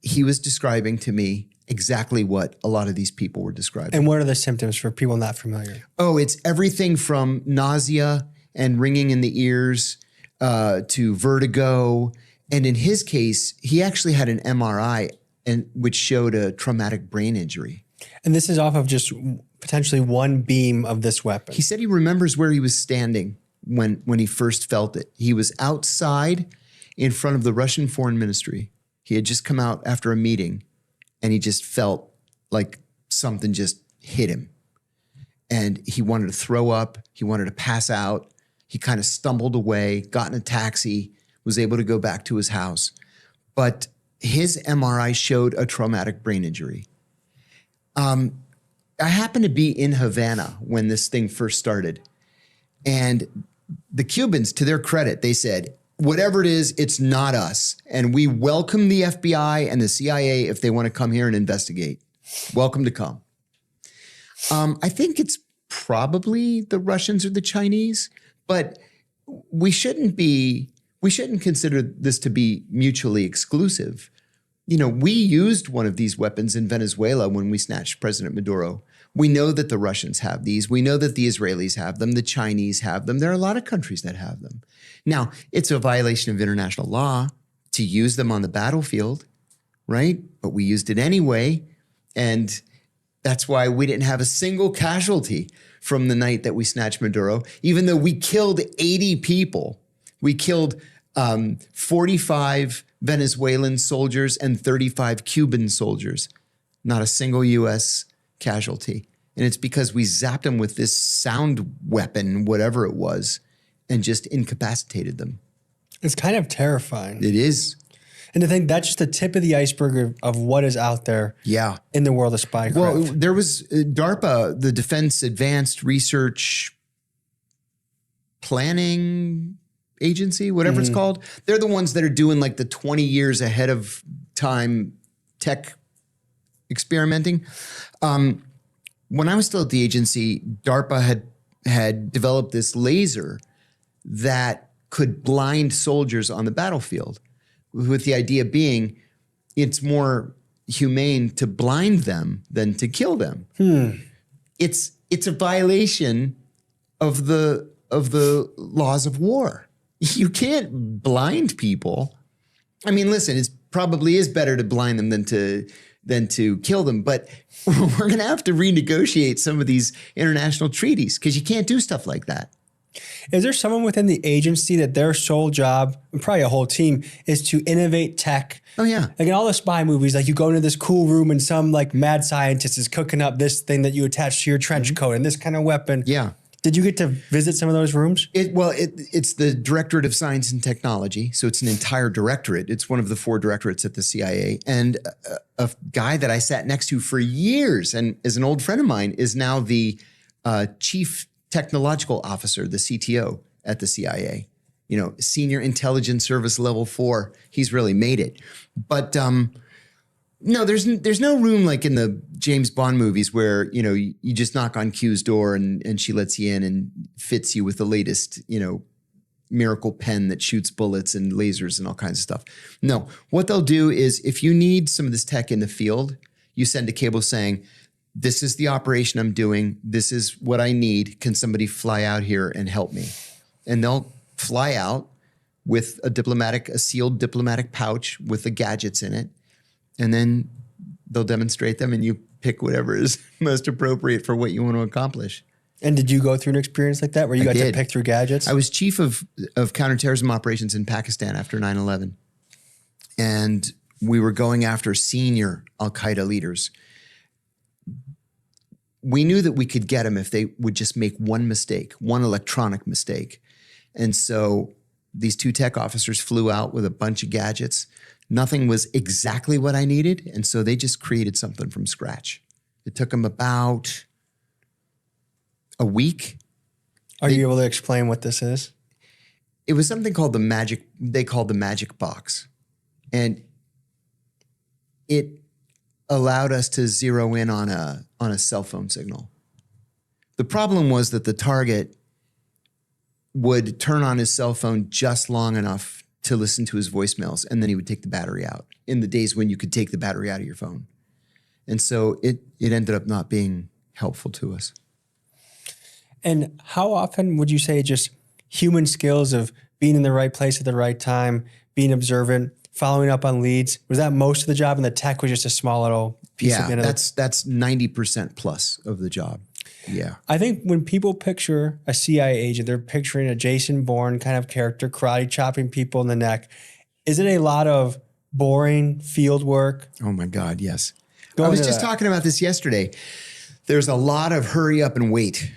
he was describing to me exactly what a lot of these people were describing. And what are the symptoms for people not familiar? Oh, it's everything from nausea and ringing in the ears to vertigo. And in his case, he actually had an MRI which showed a traumatic brain injury. And this is off of just potentially one beam of this weapon. He said he remembers where he was standing when he first felt it. He was outside in front of the Russian Foreign Ministry. He had just come out after a meeting, and he just felt like something just hit him. And he wanted to throw up. He wanted to pass out. He kind of stumbled away, got in a taxi, was able to go back to his house. But his MRI showed a traumatic brain injury. I happened to be in Havana when this thing first started. And the Cubans, to their credit, they said, whatever it is, it's not us. And we welcome the FBI and the CIA if they want to come here and investigate. Welcome to come. I think it's probably the Russians or the Chinese, but we shouldn't consider this to be mutually exclusive. We used one of these weapons in Venezuela when we snatched President Maduro. We know that the Russians have these. We know that the Israelis have them. The Chinese have them. There are a lot of countries that have them. Now, it's a violation of international law to use them on the battlefield, right? But we used it anyway. And that's why we didn't have a single casualty from the night that we snatched Maduro, even though we killed 80 people. We killed 45 Venezuelan soldiers and 35 Cuban soldiers. Not a single U.S. casualty. And it's because we zapped them with this sound weapon, whatever it was, and just incapacitated them. It's kind of terrifying. It is. And to think that's just the tip of the iceberg of what is out there in the world of spycraft. Well, there was DARPA, the Defense Advanced Research Planning Agency, whatever it's called. They're the ones that are doing like the 20 years ahead of time tech experimenting. When I was still at the agency, DARPA had developed this laser that could blind soldiers on the battlefield, with the idea being it's more humane to blind them than to kill them. It's a violation of the laws of war. You can't blind people. I mean, listen, it probably is better to blind them than to kill them, but we're going to have to renegotiate some of these international treaties because you can't do stuff like that. Is there someone within the agency that their sole job, and probably a whole team, is to innovate tech? Oh, yeah. Like in all the spy movies, like you go into this cool room and some like mad scientist is cooking up this thing that you attach to your trench coat and this kind of weapon. Yeah. Did you get to visit some of those rooms? It's the Directorate of Science and Technology. So it's an entire directorate. It's one of the 4 directorates at the CIA. And a guy that I sat next to for years and is an old friend of mine is now the Chief Technological Officer, the CTO at the CIA. You know, Senior Intelligence Service Level 4. He's really made it. But no, there's no room like in the James Bond movies where, you know, you just knock on Q's door and she lets you in and fits you with the latest, you know, miracle pen that shoots bullets and lasers and all kinds of stuff. No, what they'll do is if you need some of this tech in the field, you send a cable saying, this is the operation I'm doing. This is what I need. Can somebody fly out here and help me? And they'll fly out with a sealed diplomatic pouch with the gadgets in it. And then they'll demonstrate them and you pick whatever is most appropriate for what you want to accomplish. And did you go through an experience like that where you got to pick through gadgets? I was chief of counterterrorism operations in Pakistan after 9/11. And we were going after senior Al-Qaeda leaders. We knew that we could get them if they would just make one mistake, one electronic mistake. And so these 2 tech officers flew out with a bunch of gadgets. Nothing was exactly what I needed, and so they just created something from scratch. It took them about a week. Are you able to explain what this is? It was something called they called the magic box. And it allowed us to zero in on a cell phone signal. The problem was that the target would turn on his cell phone just long enough to listen to his voicemails, and then he would take the battery out in the days when you could take the battery out of your phone. And so it ended up not being helpful to us. And how often would you say just human skills of being in the right place at the right time, being observant, following up on leads, was that most of the job and the tech was just a small little piece of the end of it? That's 90% plus of the job. Yeah. I think when people picture a CIA agent, they're picturing a Jason Bourne kind of character, karate chopping people in the neck. Is it a lot of boring field work? Oh my God, yes. I was just talking about this yesterday. There's a lot of hurry up and wait,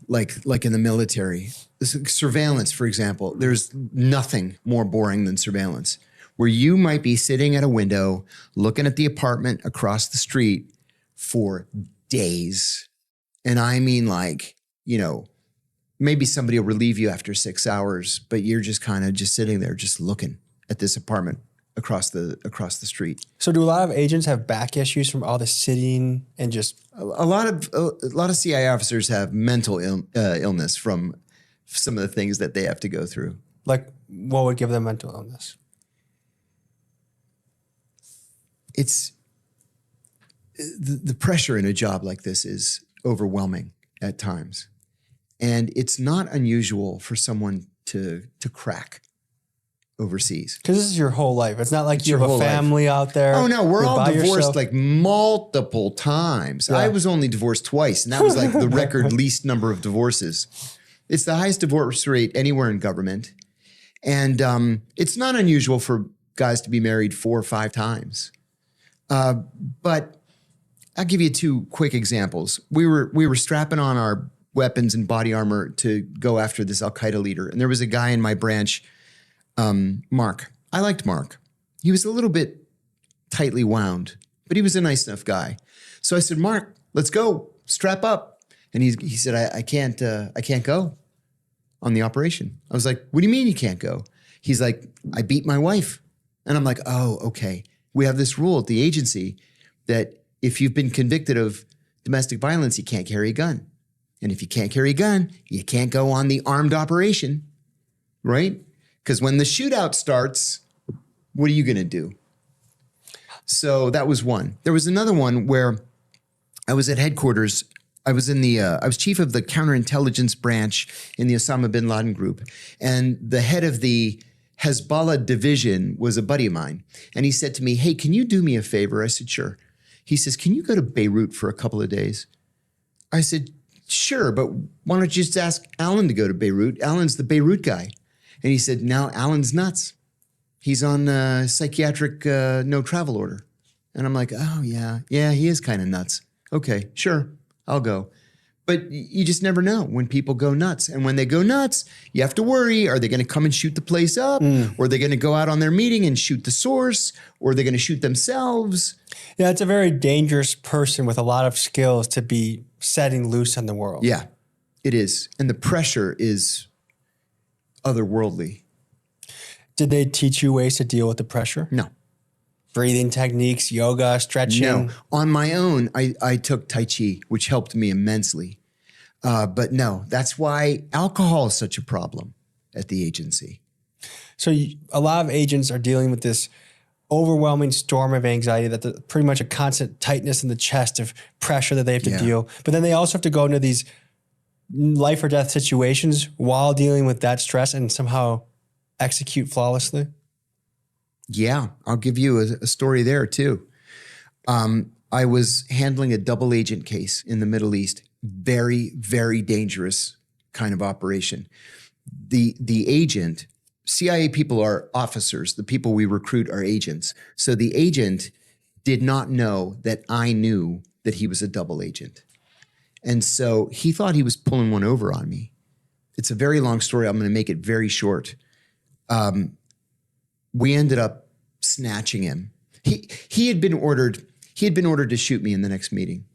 like in the military. Surveillance, for example, there's nothing more boring than surveillance, where you might be sitting at a window looking at the apartment across the street for days. And I mean, like, you know, maybe somebody will relieve you after 6 hours, but you're just kind of just sitting there just looking at this apartment across the street. So do a lot of agents have back issues from all the sitting and just... A lot of CIA officers have mental illness from some of the things that they have to go through. Like, what would give them mental illness? It's the pressure in a job like this is overwhelming at times. And it's not unusual for someone to crack overseas. Because this is your whole life. It's not like you have a family out there. Oh no, we're all divorced like multiple times. Yeah. I was only divorced twice, and that was like the record least number of divorces. It's the highest divorce rate anywhere in government. And it's not unusual for guys to be married 4 or 5 times. But I'll give you 2 quick examples. We were strapping on our weapons and body armor to go after this Al-Qaeda leader. And there was a guy in my branch, Mark. I liked Mark. He was a little bit tightly wound, but he was a nice enough guy. So I said, Mark, let's go, strap up. And he said, I can't go on the operation. I was like, what do you mean you can't go? He's like, I beat my wife. And I'm like, oh, okay. We have this rule at the agency that if you've been convicted of domestic violence, you can't carry a gun. And if you can't carry a gun, you can't go on the armed operation, right? Because when the shootout starts, what are you going to do? So that was one. There was another one where I was at headquarters. I was chief of the counterintelligence branch in the Osama bin Laden group. And the head of the Hezbollah division was a buddy of mine. And he said to me, hey, can you do me a favor? I said, sure. He says, can you go to Beirut for a couple of days? I said, Sure, but why don't you just ask Alan to go to Beirut? Alan's the Beirut guy. And he said, now Alan's nuts. He's on psychiatric no travel order. And I'm like, oh, yeah, he is kind of nuts. Okay, sure, I'll go. But you just never know when people go nuts. And when they go nuts, you have to worry, are they going to come and shoot the place up? Or are they going to go out on their meeting and shoot the source? Or are they going to shoot themselves? Yeah, it's a very dangerous person with a lot of skills to be setting loose on the world. Yeah, it is. And the pressure is otherworldly. Did they teach you ways to deal with the pressure? No. Breathing techniques, yoga, stretching? No. On my own, I took Tai Chi, which helped me immensely. But no, that's why alcohol is such a problem at the agency. So a lot of agents are dealing with this overwhelming storm of anxiety, that pretty much a constant tightness in the chest of pressure that they have to deal. But then they also have to go into these life or death situations while dealing with that stress and somehow execute flawlessly. Yeah, I'll give you a story there too. I was handling a double agent case in the Middle East. Very, very dangerous kind of operation. The agent, CIA people are officers. The people we recruit are agents. So the agent did not know that I knew that he was a double agent. And so he thought he was pulling one over on me. It's a very long story. I'm going to make it very short. We ended up snatching him. He had been ordered to shoot me in the next meeting.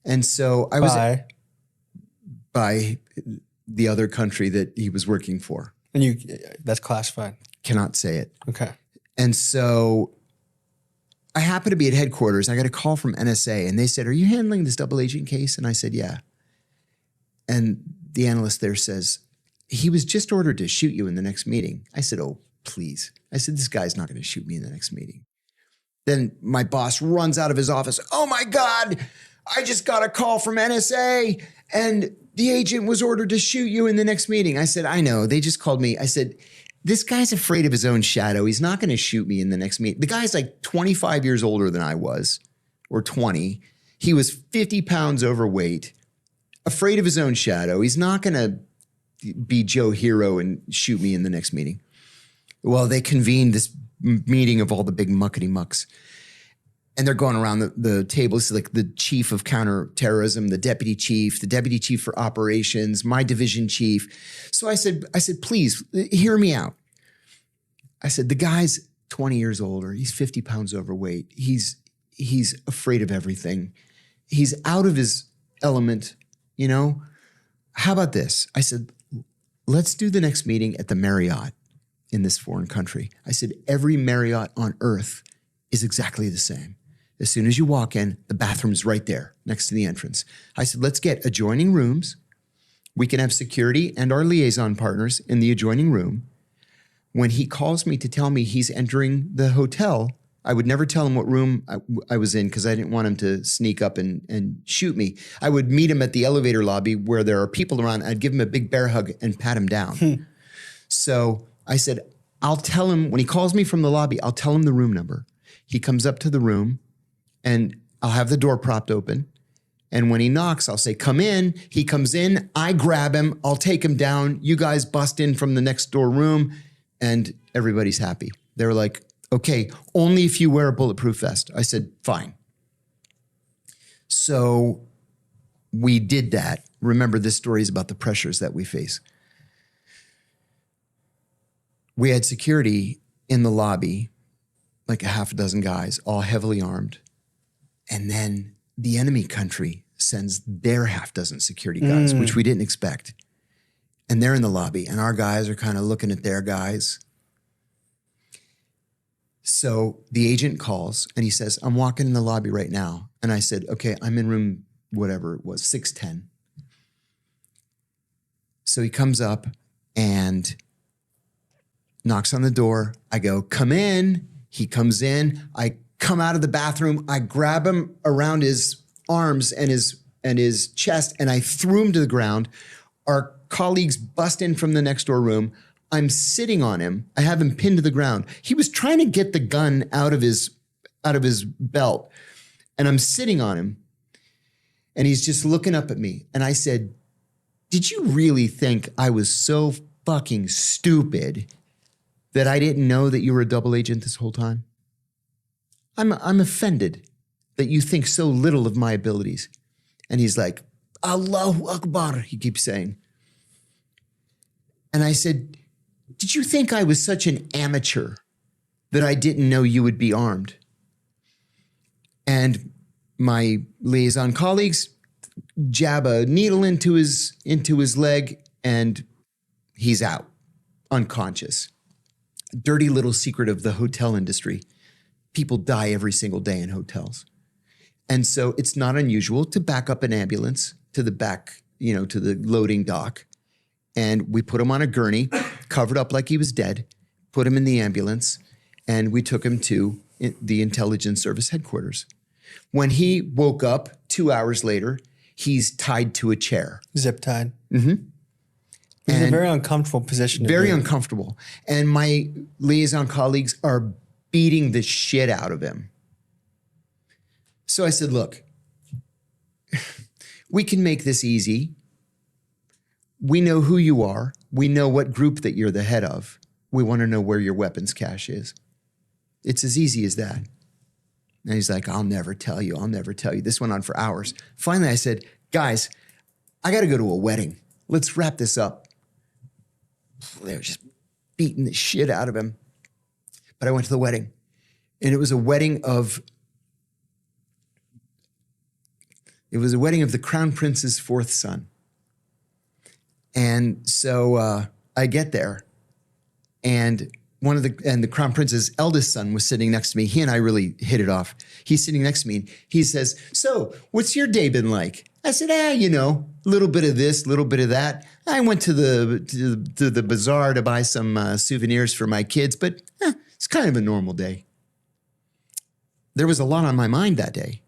And so I was by the other country that he was working for. And that's classified. Cannot say it. Okay. And so I happened to be at headquarters. I got a call from NSA and they said, "Are you handling this double agent case?" And I said, "Yeah." And the analyst there says, "He was just ordered to shoot you in the next meeting." I said, "Oh, please." I said, "This guy's not going to shoot me in the next meeting." Then my boss runs out of his office. "Oh my God, I just got a call from NSA and the agent was ordered to shoot you in the next meeting." I said, "I know, they just called me." I said, "This guy's afraid of his own shadow. He's not going to shoot me in the next meeting." The guy's like 25 years older than I was, or 20. He was 50 pounds overweight, afraid of his own shadow. He's not going to be Joe Hero and shoot me in the next meeting. Well, they convened this meeting of all the big muckety mucks. And they're going around the table. This is like the chief of counterterrorism, the deputy chief for operations, my division chief. So I said, "Please hear me out." I said, "The guy's 20 years older. He's 50 pounds overweight. He's afraid of everything. He's out of his element, you know? How about this?" I said, "Let's do the next meeting at the Marriott in this foreign country." I said, "Every Marriott on earth is exactly the same. As soon as you walk in, the bathroom's right there next to the entrance." I said, "Let's get adjoining rooms. We can have security and our liaison partners in the adjoining room. When he calls me to tell me he's entering the hotel, I would never tell him what room I was in because I didn't want him to sneak up and shoot me. I would meet him at the elevator lobby where there are people around. I'd give him a big bear hug and pat him down." So I said, "I'll tell him, when he calls me from the lobby, I'll tell him the room number. He comes up to the room and I'll have the door propped open. And when he knocks, I'll say, 'Come in.' He comes in, I grab him, I'll take him down. You guys bust in from the next door room and everybody's happy." They were like, "Okay, only if you wear a bulletproof vest." I said, "Fine." So we did that. Remember, this story is about the pressures that we face. We had security in the lobby, like a half a dozen guys, all heavily armed. And then the enemy country sends their half dozen security guys, which we didn't expect. And they're in the lobby and our guys are kind of looking at their guys. So the agent calls and he says, "I'm walking in the lobby right now." And I said, "Okay, I'm in room whatever it was, 610. So he comes up and knocks on the door. I go, "Come in." He comes in. I come out of the bathroom. I grab him around his arms and his chest, and I threw him to the ground. Our colleagues bust in from the next door room. I'm sitting on him. I have him pinned to the ground. He was trying to get the gun out of his belt, and I'm sitting on him. And he's just looking up at me. And I said, did you really think I was so fucking stupid that I didn't know that you were a double agent this whole time? I'm offended that you think so little of my abilities. And he's like, Allahu Akbar, he keeps saying. And I said, did you think I was such an amateur that I didn't know you would be armed? And my liaison colleagues jab a needle into his leg, and he's out, unconscious. Dirty little secret of the hotel industry. People die every single day in hotels. And so it's not unusual to back up an ambulance to the back, to the loading dock. And we put him on a gurney, covered up like he was dead, put him in the ambulance, and we took him to the intelligence service headquarters. When he woke up 2 hours later, he's tied to a chair. Zip tied. Mm-hmm. It's a very uncomfortable position. Very uncomfortable. And my liaison colleagues are beating the shit out of him. So I said, look, we can make this easy. We know who you are. We know what group that you're the head of. We want to know where your weapons cache is. It's as easy as that. And he's like, I'll never tell you. I'll never tell you. This went on for hours. Finally, I said, guys, I got to go to a wedding. Let's wrap this up. They were just beating the shit out of him. But I went to the wedding. And it was a wedding of the Crown Prince's fourth son. And so I get there, and the Crown Prince's eldest son was sitting next to me. He and I really hit it off. He's sitting next to me, and he says, so what's your day been like? I said, a little bit of this, a little bit of that. I went to the bazaar to buy some souvenirs for my kids, but it's kind of a normal day. There was a lot on my mind that day.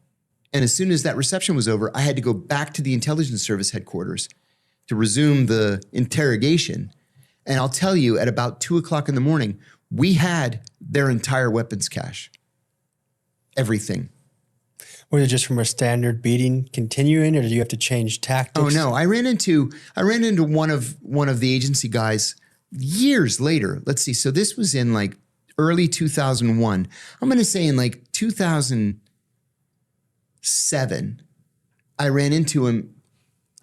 And as soon as that reception was over, I had to go back to the intelligence service headquarters to resume the interrogation. And I'll tell you, at about 2:00 in the morning, we had their entire weapons cache. Everything. Was it just from a standard beating continuing, or did you have to change tactics? Oh no, I ran into one of the agency guys years later. Let's see. So this was in like early 2001. I'm going to say in like 2007, I ran into him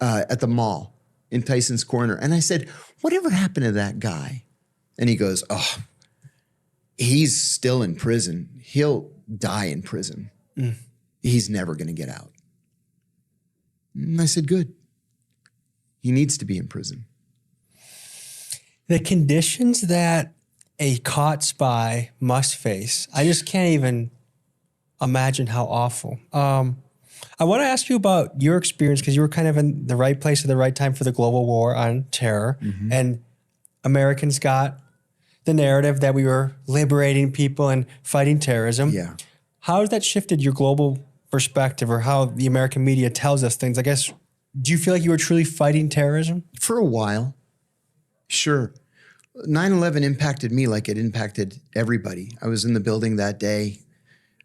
at the mall in Tyson's Corner. And I said, whatever happened to that guy? And he goes, oh, he's still in prison. He'll die in prison. He's never going to get out. And I said, good. He needs to be in prison. The conditions that a caught spy must face, I just can't even imagine how awful. I want to ask you about your experience, because you were kind of in the right place at the right time for the global war on terror. Mm-hmm. And Americans got the narrative that we were liberating people and fighting terrorism. Yeah. How has that shifted your global perspective, or how the American media tells us things? I guess, do you feel like you were truly fighting terrorism? For a while, sure. 9/11 impacted me like it impacted everybody. I was in the building that day.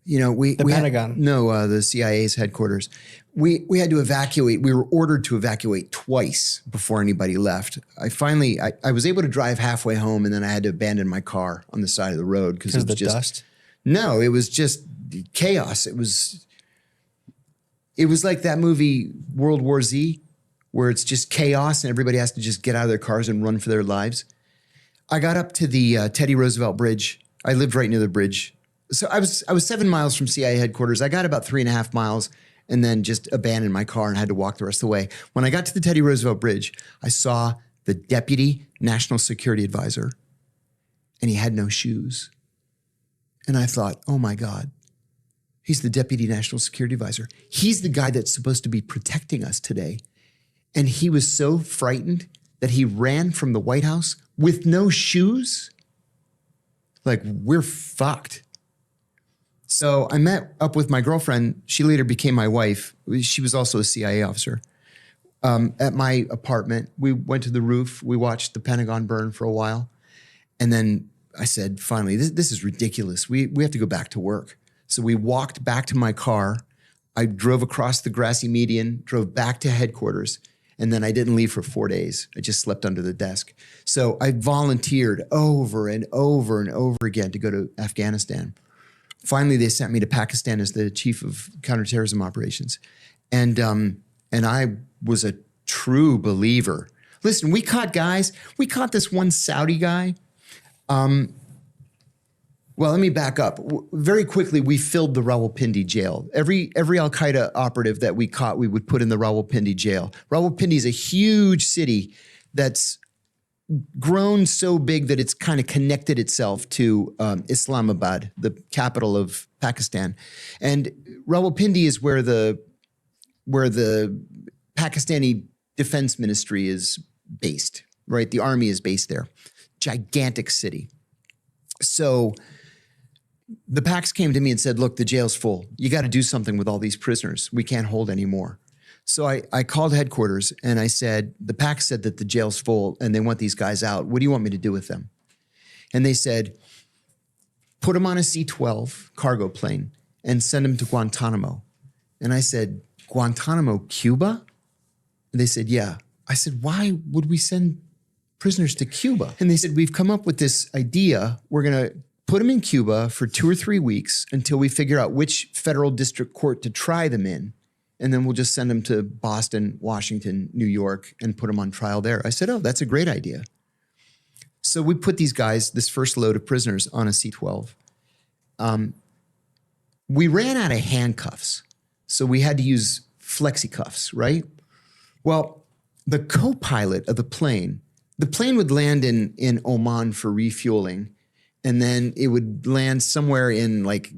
The Pentagon. The CIA's headquarters. We had to evacuate. We were ordered to evacuate twice before anybody left. I was able to drive halfway home, and then I had to abandon my car on the side of the road because it was just dust. No, it was just chaos. It was like that movie World War Z, where it's just chaos and everybody has to just get out of their cars and run for their lives. I got up to the Teddy Roosevelt Bridge. I lived right near the bridge. So I was 7 miles from CIA headquarters. I got about 3.5 miles and then just abandoned my car and had to walk the rest of the way. When I got to the Teddy Roosevelt Bridge, I saw the Deputy National Security Advisor, and he had no shoes. And I thought, oh my God, he's the Deputy National Security Advisor. He's the guy that's supposed to be protecting us today. And he was so frightened that he ran from the White House with no shoes. Like, we're fucked. So I met up with my girlfriend. She later became my wife. She was also a CIA officer. At my apartment, we went to the roof. We watched the Pentagon burn for a while. And then I said, finally, this is ridiculous. We have to go back to work. So we walked back to my car. I drove across the grassy median, drove back to headquarters, and then I didn't leave for 4 days. I just slept under the desk. So I volunteered over and over and over again to go to Afghanistan. Finally, they sent me to Pakistan as the chief of counterterrorism operations. And I was a true believer. Listen, we caught this one Saudi guy. Well, let me back up. Very quickly, we filled the Rawalpindi jail. Every Al-Qaeda operative that we caught, we would put in the Rawalpindi jail. Rawalpindi is a huge city that's grown so big that it's kind of connected itself to Islamabad, the capital of Pakistan. And Rawalpindi is where the Pakistani Defense Ministry is based, right? The army is based there. Gigantic city. So the Pacs came to me and said, look, the jail's full. You got to do something with all these prisoners. We can't hold any more. So I called headquarters and I said, the Pacs said that the jail's full and they want these guys out. What do you want me to do with them? And they said, put them on a C-12 cargo plane and send them to Guantanamo. And I said, Guantanamo, Cuba? And they said, yeah. I said, why would we send prisoners to Cuba? And they said, we've come up with this idea. We're going to put them in Cuba for 2 or 3 weeks until we figure out which federal district court to try them in. And then we'll just send them to Boston, Washington, New York, and put them on trial there. I said, oh, that's a great idea. So we put these guys, this first load of prisoners, on a C-12. We ran out of handcuffs, so we had to use flexi cuffs, right? Well, the co-pilot of the plane would land in Oman for refueling, and then it would land somewhere in like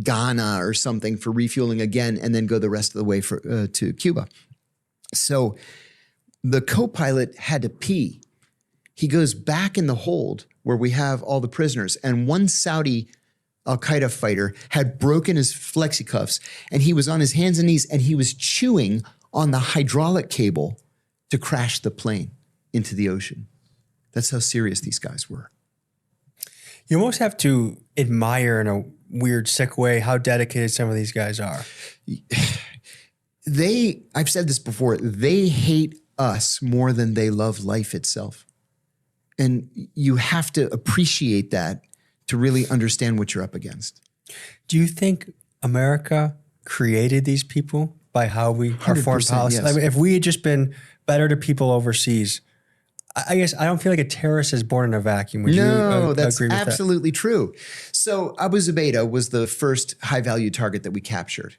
Ghana or something for refueling again, and then go the rest of the way to Cuba. So the co-pilot had to pee. He goes back in the hold where we have all the prisoners, and one Saudi Al-Qaeda fighter had broken his flexi cuffs, and he was on his hands and knees, and he was chewing on the hydraulic cable to crash the plane into the ocean. That's how serious these guys were. You almost have to admire in a weird, sick way how dedicated some of these guys are. I've said this before, they hate us more than they love life itself. And you have to appreciate that to really understand what you're up against. Do you think America created these people by how we our foreign policy? Yes. I mean, if we had just been better to people overseas, I guess I don't feel like a terrorist is born in a vacuum. Would you that's agree with absolutely true. So Abu Zubaydah was the first high-value target that we captured.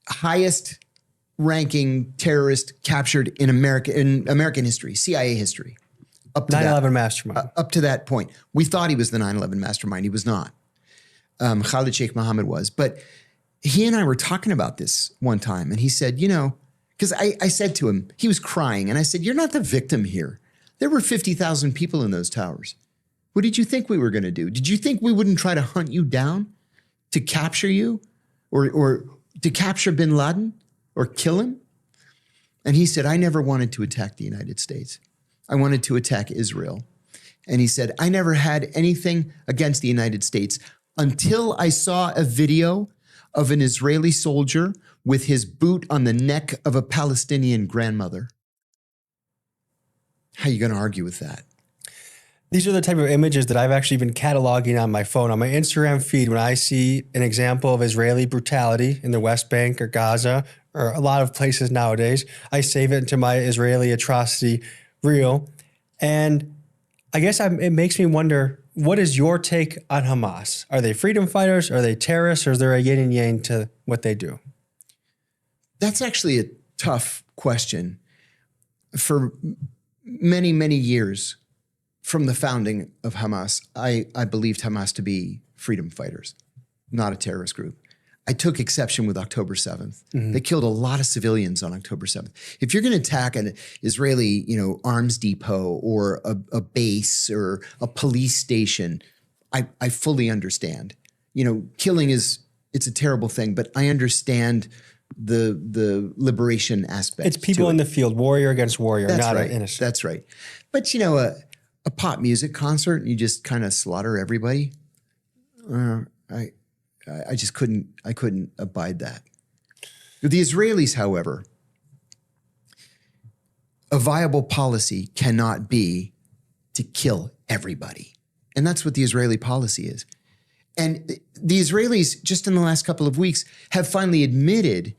Highest ranking terrorist captured in American history, CIA history. Up to 9/11 mastermind. Up to that point. We thought he was the 9/11 mastermind. He was not. Khalid Sheikh Mohammed was. But he and I were talking about this one time, and he said, because I said to him, he was crying, and I said, you're not the victim here. There were 50,000 people in those towers. What did you think we were going to do? Did you think we wouldn't try to hunt you down to capture you or to capture bin Laden or kill him? And he said, I never wanted to attack the United States. I wanted to attack Israel. And he said, I never had anything against the United States until I saw a video of an Israeli soldier with his boot on the neck of a Palestinian grandmother. How are you going to argue with that? These are the type of images that I've actually been cataloging on my phone, on my Instagram feed. When I see an example of Israeli brutality in the West Bank or Gaza or a lot of places nowadays, I save it into my Israeli atrocity reel. And I guess it makes me wonder, what is your take on Hamas? Are they freedom fighters? Are they terrorists? Or is there a yin and yang to what they do? That's actually a tough question. For many, many years from the founding of Hamas, I believed Hamas to be freedom fighters, not a terrorist group. I took exception with October 7th. Mm-hmm. They killed a lot of civilians on October 7th. If you're going to attack an Israeli, arms depot or a base or a police station, I fully understand. Killing it's a terrible thing, but I understand the liberation aspect. It's people in the field, warrior against warrior, not right. innocent. That's right. But a pop music concert, and you just kind of slaughter everybody. I just couldn't abide that. The Israelis, however, a viable policy cannot be to kill everybody. And that's what the Israeli policy is. And the Israelis, just in the last couple of weeks, have finally admitted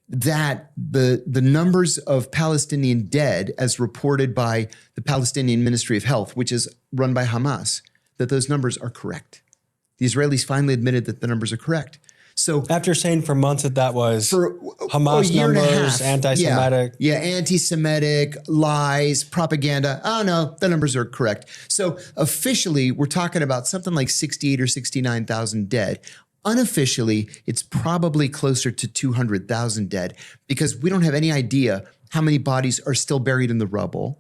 that the numbers of Palestinian dead, as reported by the Palestinian Ministry of Health, which is run by Hamas, that those numbers are correct. The Israelis finally admitted that the numbers are correct. So after saying for months that was for Hamas a year and a numbers, half, anti-Semitic. Yeah, anti-Semitic, lies, propaganda. Oh no, the numbers are correct. So officially, we're talking about something like 68 or 69,000 dead. Unofficially, it's probably closer to 200,000 dead because we don't have any idea how many bodies are still buried in the rubble.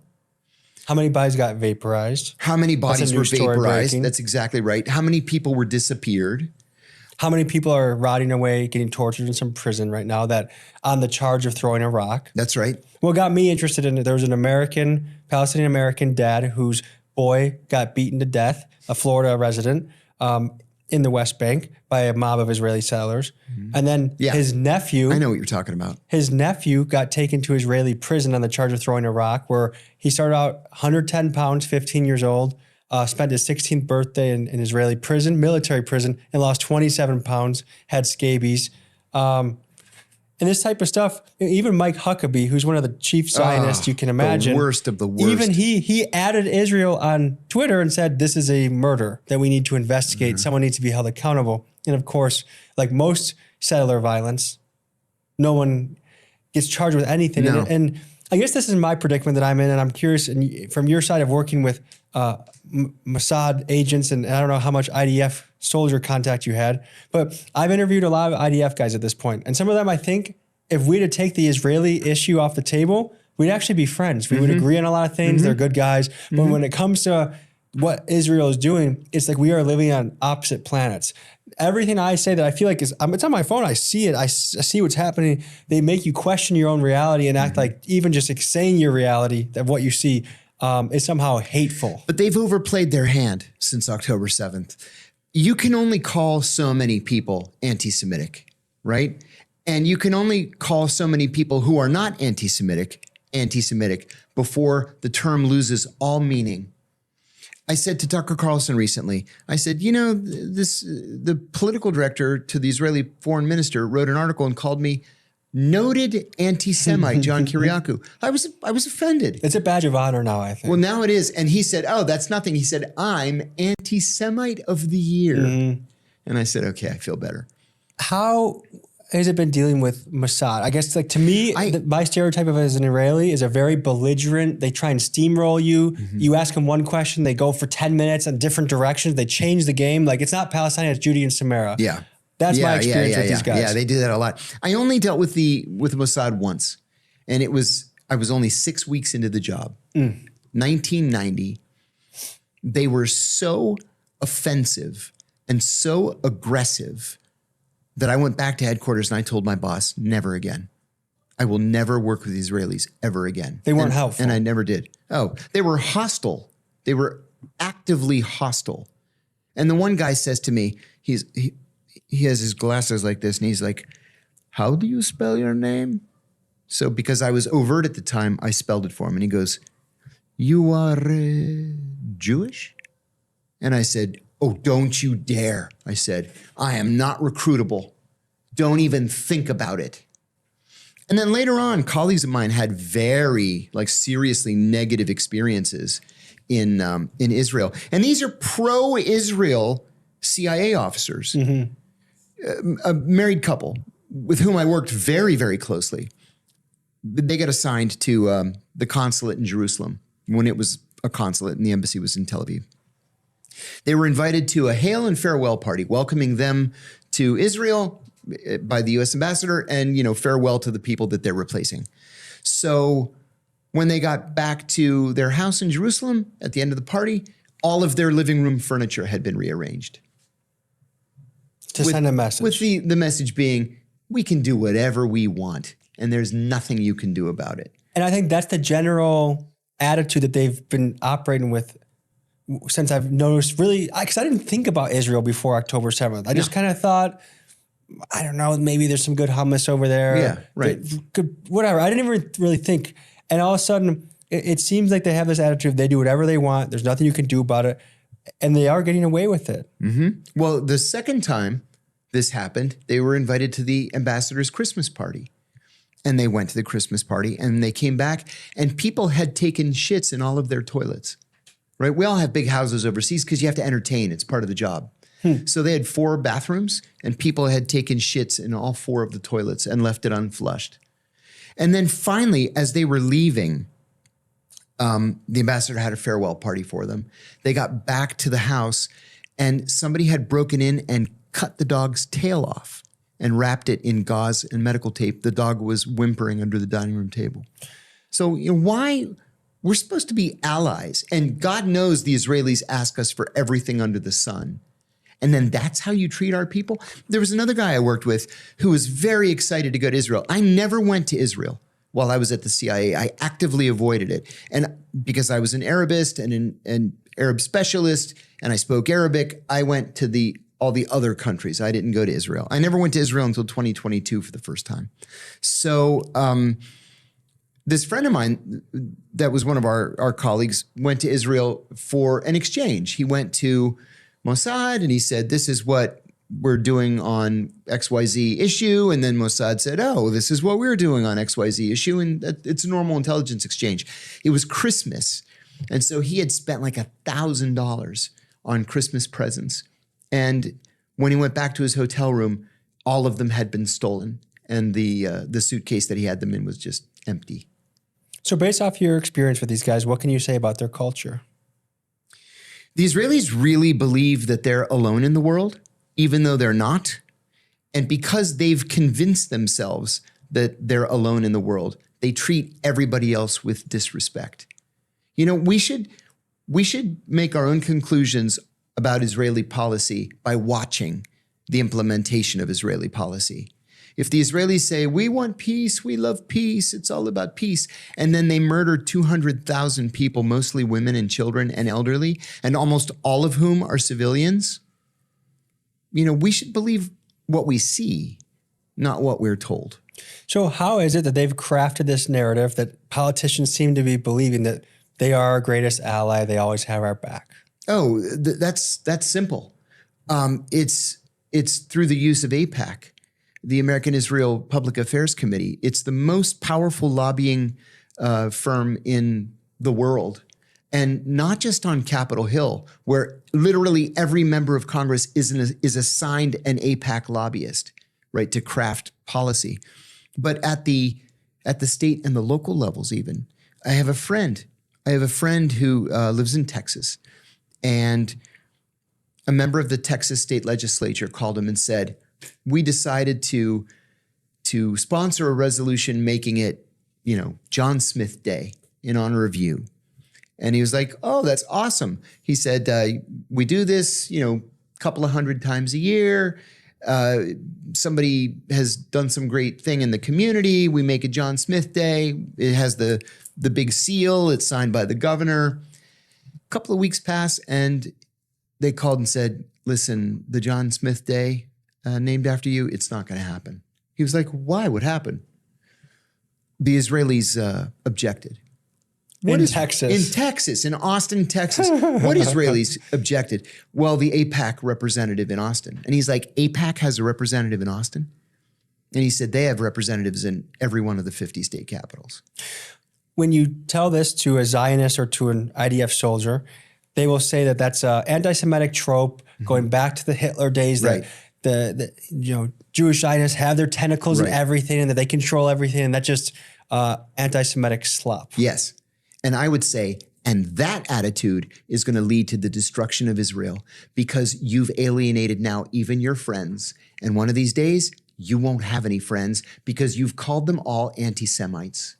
How many bodies got vaporized? How many bodies were vaporized? breaking. That's exactly right. How many people were disappeared? How many people are rotting away, getting tortured in some prison right now that on the charge of throwing a rock? That's right. What got me interested in it, there was an Palestinian American dad whose boy got beaten to death, a Florida resident, in the West Bank by a mob of Israeli settlers. And then his nephew. I know what you're talking about. His nephew got taken to Israeli prison on the charge of throwing a rock, where he started out 110 pounds, 15 years old, spent his 16th birthday in Israeli prison, military prison, and lost 27 pounds, had scabies. And this type of stuff, even Mike Huckabee, who's one of the chief Zionists you can imagine. The worst of the worst. Even he added Israel on Twitter and said, this is a murder that we need to investigate. Someone needs to be held accountable. And of course, like most settler violence, no one gets charged with anything. No. And I guess this is my predicament that I'm in, and I'm curious from your side of working with Mossad agents, and I don't know how much IDF soldier contact you had, but I've interviewed a lot of IDF guys at this point, and some of them, I think, if we had to take the Israeli issue off the table, we'd actually be friends. We would agree on a lot of things. They're good guys, but when it comes to what Israel is doing, it's like we are living on opposite planets. Everything I say that I feel like it's on my phone. I see it. I see what's happening. They make you question your own reality and act like even just saying your reality of what you see is somehow hateful. But they've overplayed their hand since October 7th. You can only call so many people anti-Semitic, right? And you can only call so many people who are not anti-Semitic before the term loses all meaning. I said to Tucker Carlson recently, I said, the political director to the Israeli foreign minister wrote an article and called me noted anti-Semite John Kiriakou. I was offended. It's a badge of honor now, I think. Well, now it is. And he said, oh, that's nothing. He said, I'm anti-Semite of the year. And I said, okay, I feel better. How has it been dealing with Mossad? I guess, like, to me, my stereotype of it as an Israeli is a very belligerent. They try and steamroll you. You ask them one question, they go for 10 minutes in different directions. They change the game. Like, it's not Palestine, it's Judea and Samaria. Yeah. That's my experience with these guys. Yeah, they do that a lot. I only dealt with Mossad once, and I was only 6 weeks into the job. 1990. They were so offensive and so aggressive that I went back to headquarters and I told my boss, never again. I will never work with Israelis ever again. They weren't helpful. And I never did. Oh, they were hostile. They were actively hostile. And the one guy says to me, he has his glasses like this and he's like, how do you spell your name? So because I was overt at the time, I spelled it for him. And he goes, you are Jewish? And I said, oh, don't you dare. I said, I am not recruitable. Don't even think about it. And then later on, colleagues of mine had very seriously negative experiences in Israel. And these are pro-Israel CIA officers. A married couple with whom I worked very, very closely. They got assigned to the consulate in Jerusalem when it was a consulate and the embassy was in Tel Aviv. They were invited to a hail and farewell party, welcoming them to Israel by the U.S. ambassador and, farewell to the people that they're replacing. So when they got back to their house in Jerusalem at the end of the party, all of their living room furniture had been rearranged. To send a message. With the message being, we can do whatever we want and there's nothing you can do about it. And I think that's the general attitude that they've been operating with since I've noticed, really, because I didn't think about Israel before October 7th. I just kind of thought I don't know, maybe there's some good hummus over there. Yeah, right. Whatever. I didn't even really think. And all of a sudden, it seems like they have this attitude. They do whatever they want. There's nothing you can do about it. And they are getting away with it. Well, the second time this happened, they were invited to the ambassador's Christmas party. And they went to the Christmas party and they came back and people had taken shits in all of their toilets, right? We all have big houses overseas because you have to entertain. It's part of the job. So they had 4 bathrooms and people had taken shits in all 4 of the toilets and left it unflushed. And then finally, as they were leaving, the ambassador had a farewell party for them. They got back to the house and somebody had broken in and cut the dog's tail off and wrapped it in gauze and medical tape. The dog was whimpering under the dining room table. So why? We're supposed to be allies. And God knows the Israelis ask us for everything under the sun. And then that's how you treat our people? There was another guy I worked with who was very excited to go to Israel. I never went to Israel while I was at the CIA. I actively avoided it. And because I was an Arabist and an Arab specialist and I spoke Arabic, I went to all the other countries. I didn't go to Israel. I never went to Israel until 2022 for the first time. So this friend of mine that was one of our colleagues went to Israel for an exchange. He went to Mossad and he said, this is what we're doing on XYZ issue. And then Mossad said, oh, this is what we're doing on XYZ issue. And it's a normal intelligence exchange. It was Christmas. And so he had spent like $1,000 on Christmas presents. And when he went back to his hotel room, all of them had been stolen. And the suitcase that he had them in was just empty. So based off your experience with these guys, what can you say about their culture? The Israelis really believe that they're alone in the world, even though they're not. And because they've convinced themselves that they're alone in the world, they treat everybody else with disrespect. We should make our own conclusions about Israeli policy by watching the implementation of Israeli policy. If the Israelis say, we want peace, we love peace, it's all about peace, and then they murder 200,000 people, mostly women and children and elderly, and almost all of whom are civilians, we should believe what we see, not what we're told. So how is it that they've crafted this narrative that politicians seem to be believing that they are our greatest ally, they always have our back? Oh, that's simple. It's through the use of AIPAC, the American Israel Public Affairs Committee. It's the most powerful lobbying firm in the world. And not just on Capitol Hill, where literally every member of Congress is assigned an AIPAC lobbyist, right, to craft policy. But at the state and the local levels even. I have a friend who lives in Texas. And a member of the Texas state legislature called him and said, we decided to sponsor a resolution making it, John Smith Day in honor of you. And he was like, oh, that's awesome. He said, we do this, a couple of 100 times a year. Somebody has done some great thing in the community. We make a John Smith Day. It has the big seal. It's signed by the governor. A couple of weeks pass and they called and said, listen, the John Smith Day named after you, it's not going to happen. He was like, why? What happened? The Israelis objected. In Texas, in Austin, Texas. What Israelis objected? Well, the AIPAC representative in Austin. And he's like, AIPAC has a representative in Austin? And he said they have representatives in every one of the 50 state capitals. When you tell this to a Zionist or to an IDF soldier, they will say that that's an anti-Semitic trope going back to the Hitler days, right. that Jewish Zionists have their tentacles in everything and that they control everything, and that's just anti-Semitic slop. Yes. And I would say, and that attitude is going to lead to the destruction of Israel because you've alienated now even your friends. And one of these days, you won't have any friends because you've called them all anti-Semites.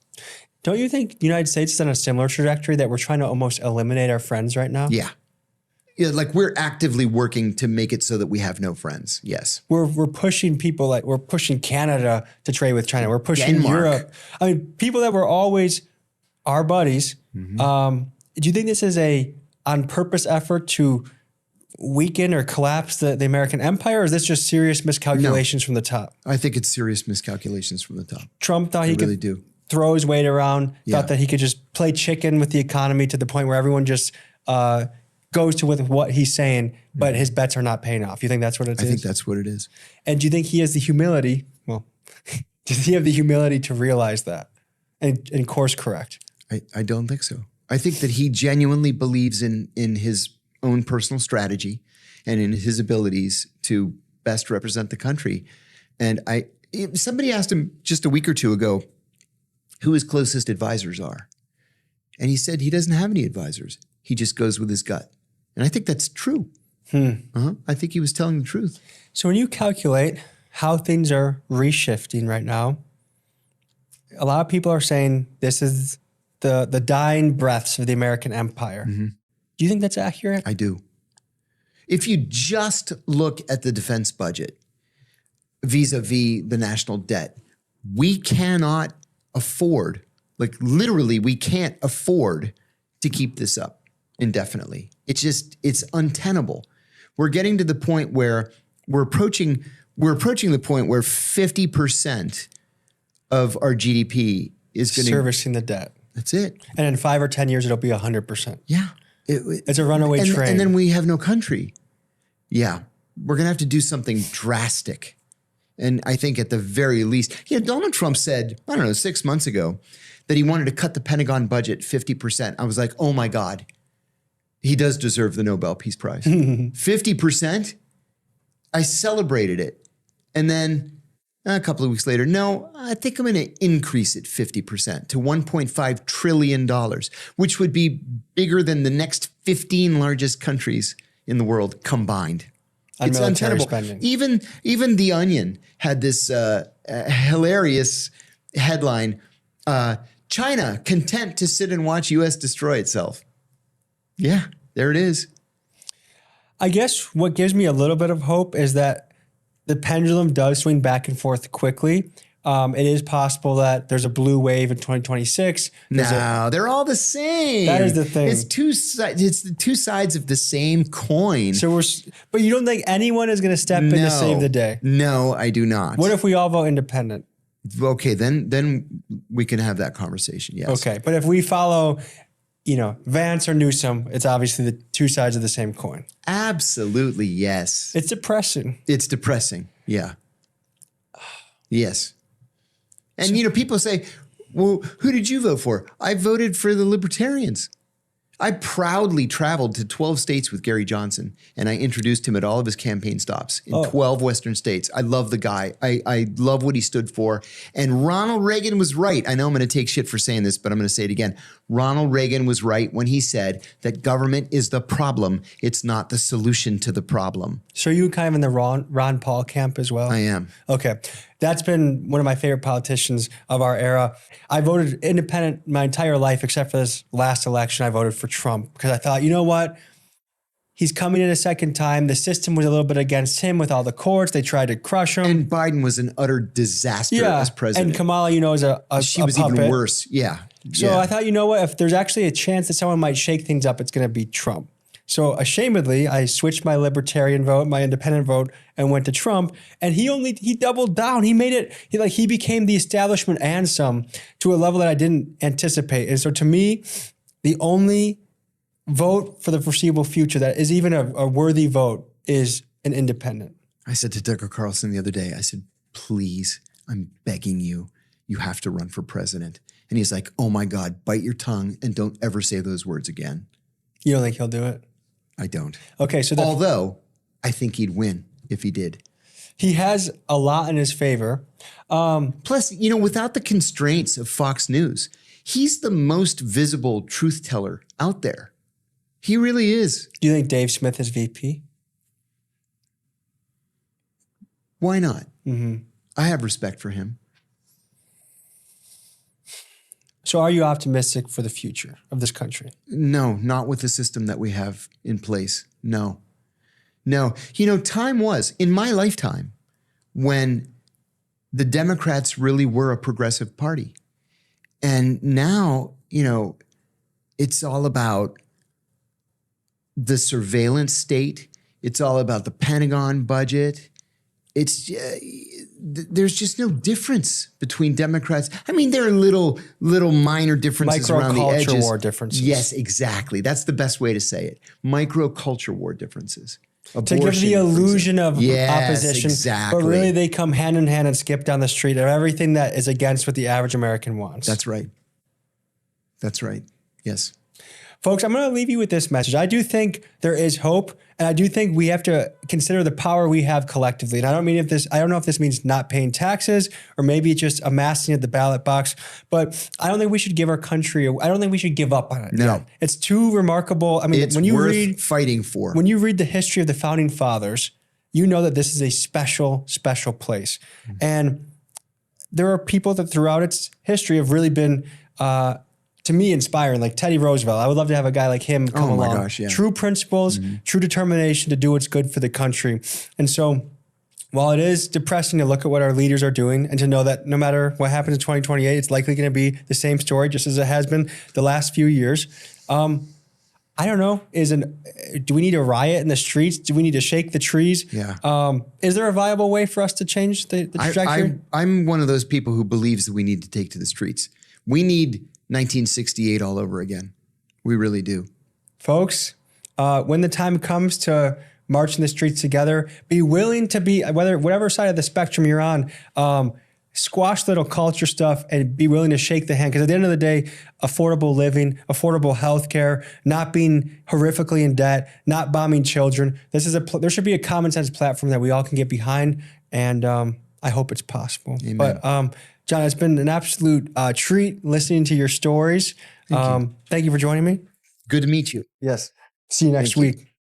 Don't you think the United States is on a similar trajectory that we're trying to almost eliminate our friends right now? Yeah. Like we're actively working to make it so that we have no friends. Yes. We're pushing people, like we're pushing Canada to trade with China. We're pushing Denmark. Europe. I mean, people that were always our buddies. Do you think this is a on purpose effort to weaken or collapse the American empire? Or is this just serious miscalculations from the top? I think it's serious miscalculations from the top. Trump thought he really could throw his weight around, thought that he could just play chicken with the economy to the point where everyone just goes to with what he's saying, but his bets are not paying off. You think that's what it is? I think that's what it is. And do you think he has the humility? Well, does he have the humility to realize that and course correct? I don't think so. I think that he genuinely believes in his own personal strategy and in his abilities to best represent the country. And somebody asked him just a week or two ago who his closest advisors are. And he said he doesn't have any advisors. He just goes with his gut. And I think that's true. I think he was telling the truth. So when you calculate how things are reshifting right now, a lot of people are saying this is the dying breaths of the American empire. Do you think that's accurate? I do. If you just look at the defense budget vis-a-vis the national debt, we cannot afford, like literally we can't afford to keep this up indefinitely. It's untenable. We're getting to the point where we're approaching the point where 50% of our GDP is going to servicing the debt. That's it. And in 5 or 10 years, it'll be 100%. Yeah. It's a runaway train. And then we have no country. Yeah. We're going to have to do something drastic. And I think at the very least, Donald Trump said, 6 months ago, that he wanted to cut the Pentagon budget 50%. I was like, oh my God, he does deserve the Nobel Peace Prize. 50%? I celebrated it. And then a couple of weeks later, no, I think I'm going to increase it 50% to $1.5 trillion, which would be bigger than the next 15 largest countries in the world combined. It's untenable. Spending. Even The Onion had this hilarious headline, China content to sit and watch U.S. destroy itself. Yeah, there it is. I guess what gives me a little bit of hope is that the pendulum does swing back and forth quickly. It is possible that there's a blue wave in 2026. No, they're all the same. That is the thing. It's the two sides of the same coin. So but you don't think anyone is going to step in to save the day? No, I do not. What if we all vote independent? Okay, then we can have that conversation. Yes. Okay, but if we follow, Vance or Newsom, it's obviously the two sides of the same coin. Absolutely, yes. It's depressing. It's depressing. Yeah. Yes. And, people say, well, who did you vote for? I voted for the Libertarians. I proudly traveled to 12 states with Gary Johnson, and I introduced him at all of his campaign stops in 12 Western states. I love the guy. I love what he stood for. And Ronald Reagan was right. I know I'm going to take shit for saying this, but I'm going to say it again. Ronald Reagan was right when he said that government is the problem. It's not the solution to the problem. So are you kind of in the Ron Paul camp as well? I am. Okay. That's been one of my favorite politicians of our era. I voted independent my entire life, except for this last election. I voted for Trump because I thought, you know what? He's coming in a second time. The system was a little bit against him with all the courts. They tried to crush him. And Biden was an utter disaster as president. And Kamala, is she was puppet. even worse. Yeah. So I thought, you know what? If there's actually a chance that someone might shake things up, it's going to be Trump. So ashamedly, I switched my libertarian vote, my independent vote, and went to Trump. And he doubled down. He made it, he became the establishment and some to a level that I didn't anticipate. And so to me, the only vote for the foreseeable future that is even a worthy vote is an independent. I said to Tucker Carlson the other day, I said, please, I'm begging you, you have to run for president. And he's like, oh my God, bite your tongue and don't ever say those words again. You don't think he'll do it? I don't. Okay, so although I think he'd win if he did. He has a lot in his favor. Plus, without the constraints of Fox News, he's the most visible truth teller out there. He really is. Do you think Dave Smith is VP? Why not? Mm-hmm. I have respect for him. So are you optimistic for the future of this country? No, not with the system that we have in place. No. Time was, in my lifetime, when the Democrats really were a progressive party. And now, it's all about the surveillance state It's all about the Pentagon budget. It's there's just no difference between Democrats. I mean, there are little minor differences around the edges. Micro-culture war differences. Yes, exactly. That's the best way to say it. Micro-culture war differences. To give the illusion of opposition, exactly. But really they come hand in hand and skip down the street of everything that is against what the average American wants. That's right. That's right. Yes. Folks, I'm going to leave you with this message. I do think there is hope, and I do think we have to consider the power we have collectively. And I don't know if this means not paying taxes or maybe just amassing at the ballot box, but I don't think we should give our country, I don't think we should give up on it. No. It's too remarkable. I mean, It's worth fighting for. When you read the history of the founding fathers, you know that this is a special, special place. And there are people that throughout its history have really been, to me, inspiring, like Teddy Roosevelt. I would love to have a guy like him come along. Gosh, yeah. True principles, true determination to do what's good for the country. And so while it is depressing to look at what our leaders are doing and to know that no matter what happens in 2028, it's likely going to be the same story, just as it has been the last few years. I don't know, do we need a riot in the streets? Do we need to shake the trees? Yeah. Is there a viable way for us to change the trajectory? I'm one of those people who believes that we need to take to the streets. We need 1968 all over again. We really do. Folks, when the time comes to march in the streets together, be willing to be, whatever side of the spectrum you're on, squash little culture stuff and be willing to shake the hand. Because at the end of the day, affordable living, affordable healthcare, not being horrifically in debt, not bombing children. There should be a common sense platform that we all can get behind. And I hope it's possible. Amen. But John, it's been an absolute treat listening to your stories. Thank you for joining me. Good to meet you. Yes. See you next week.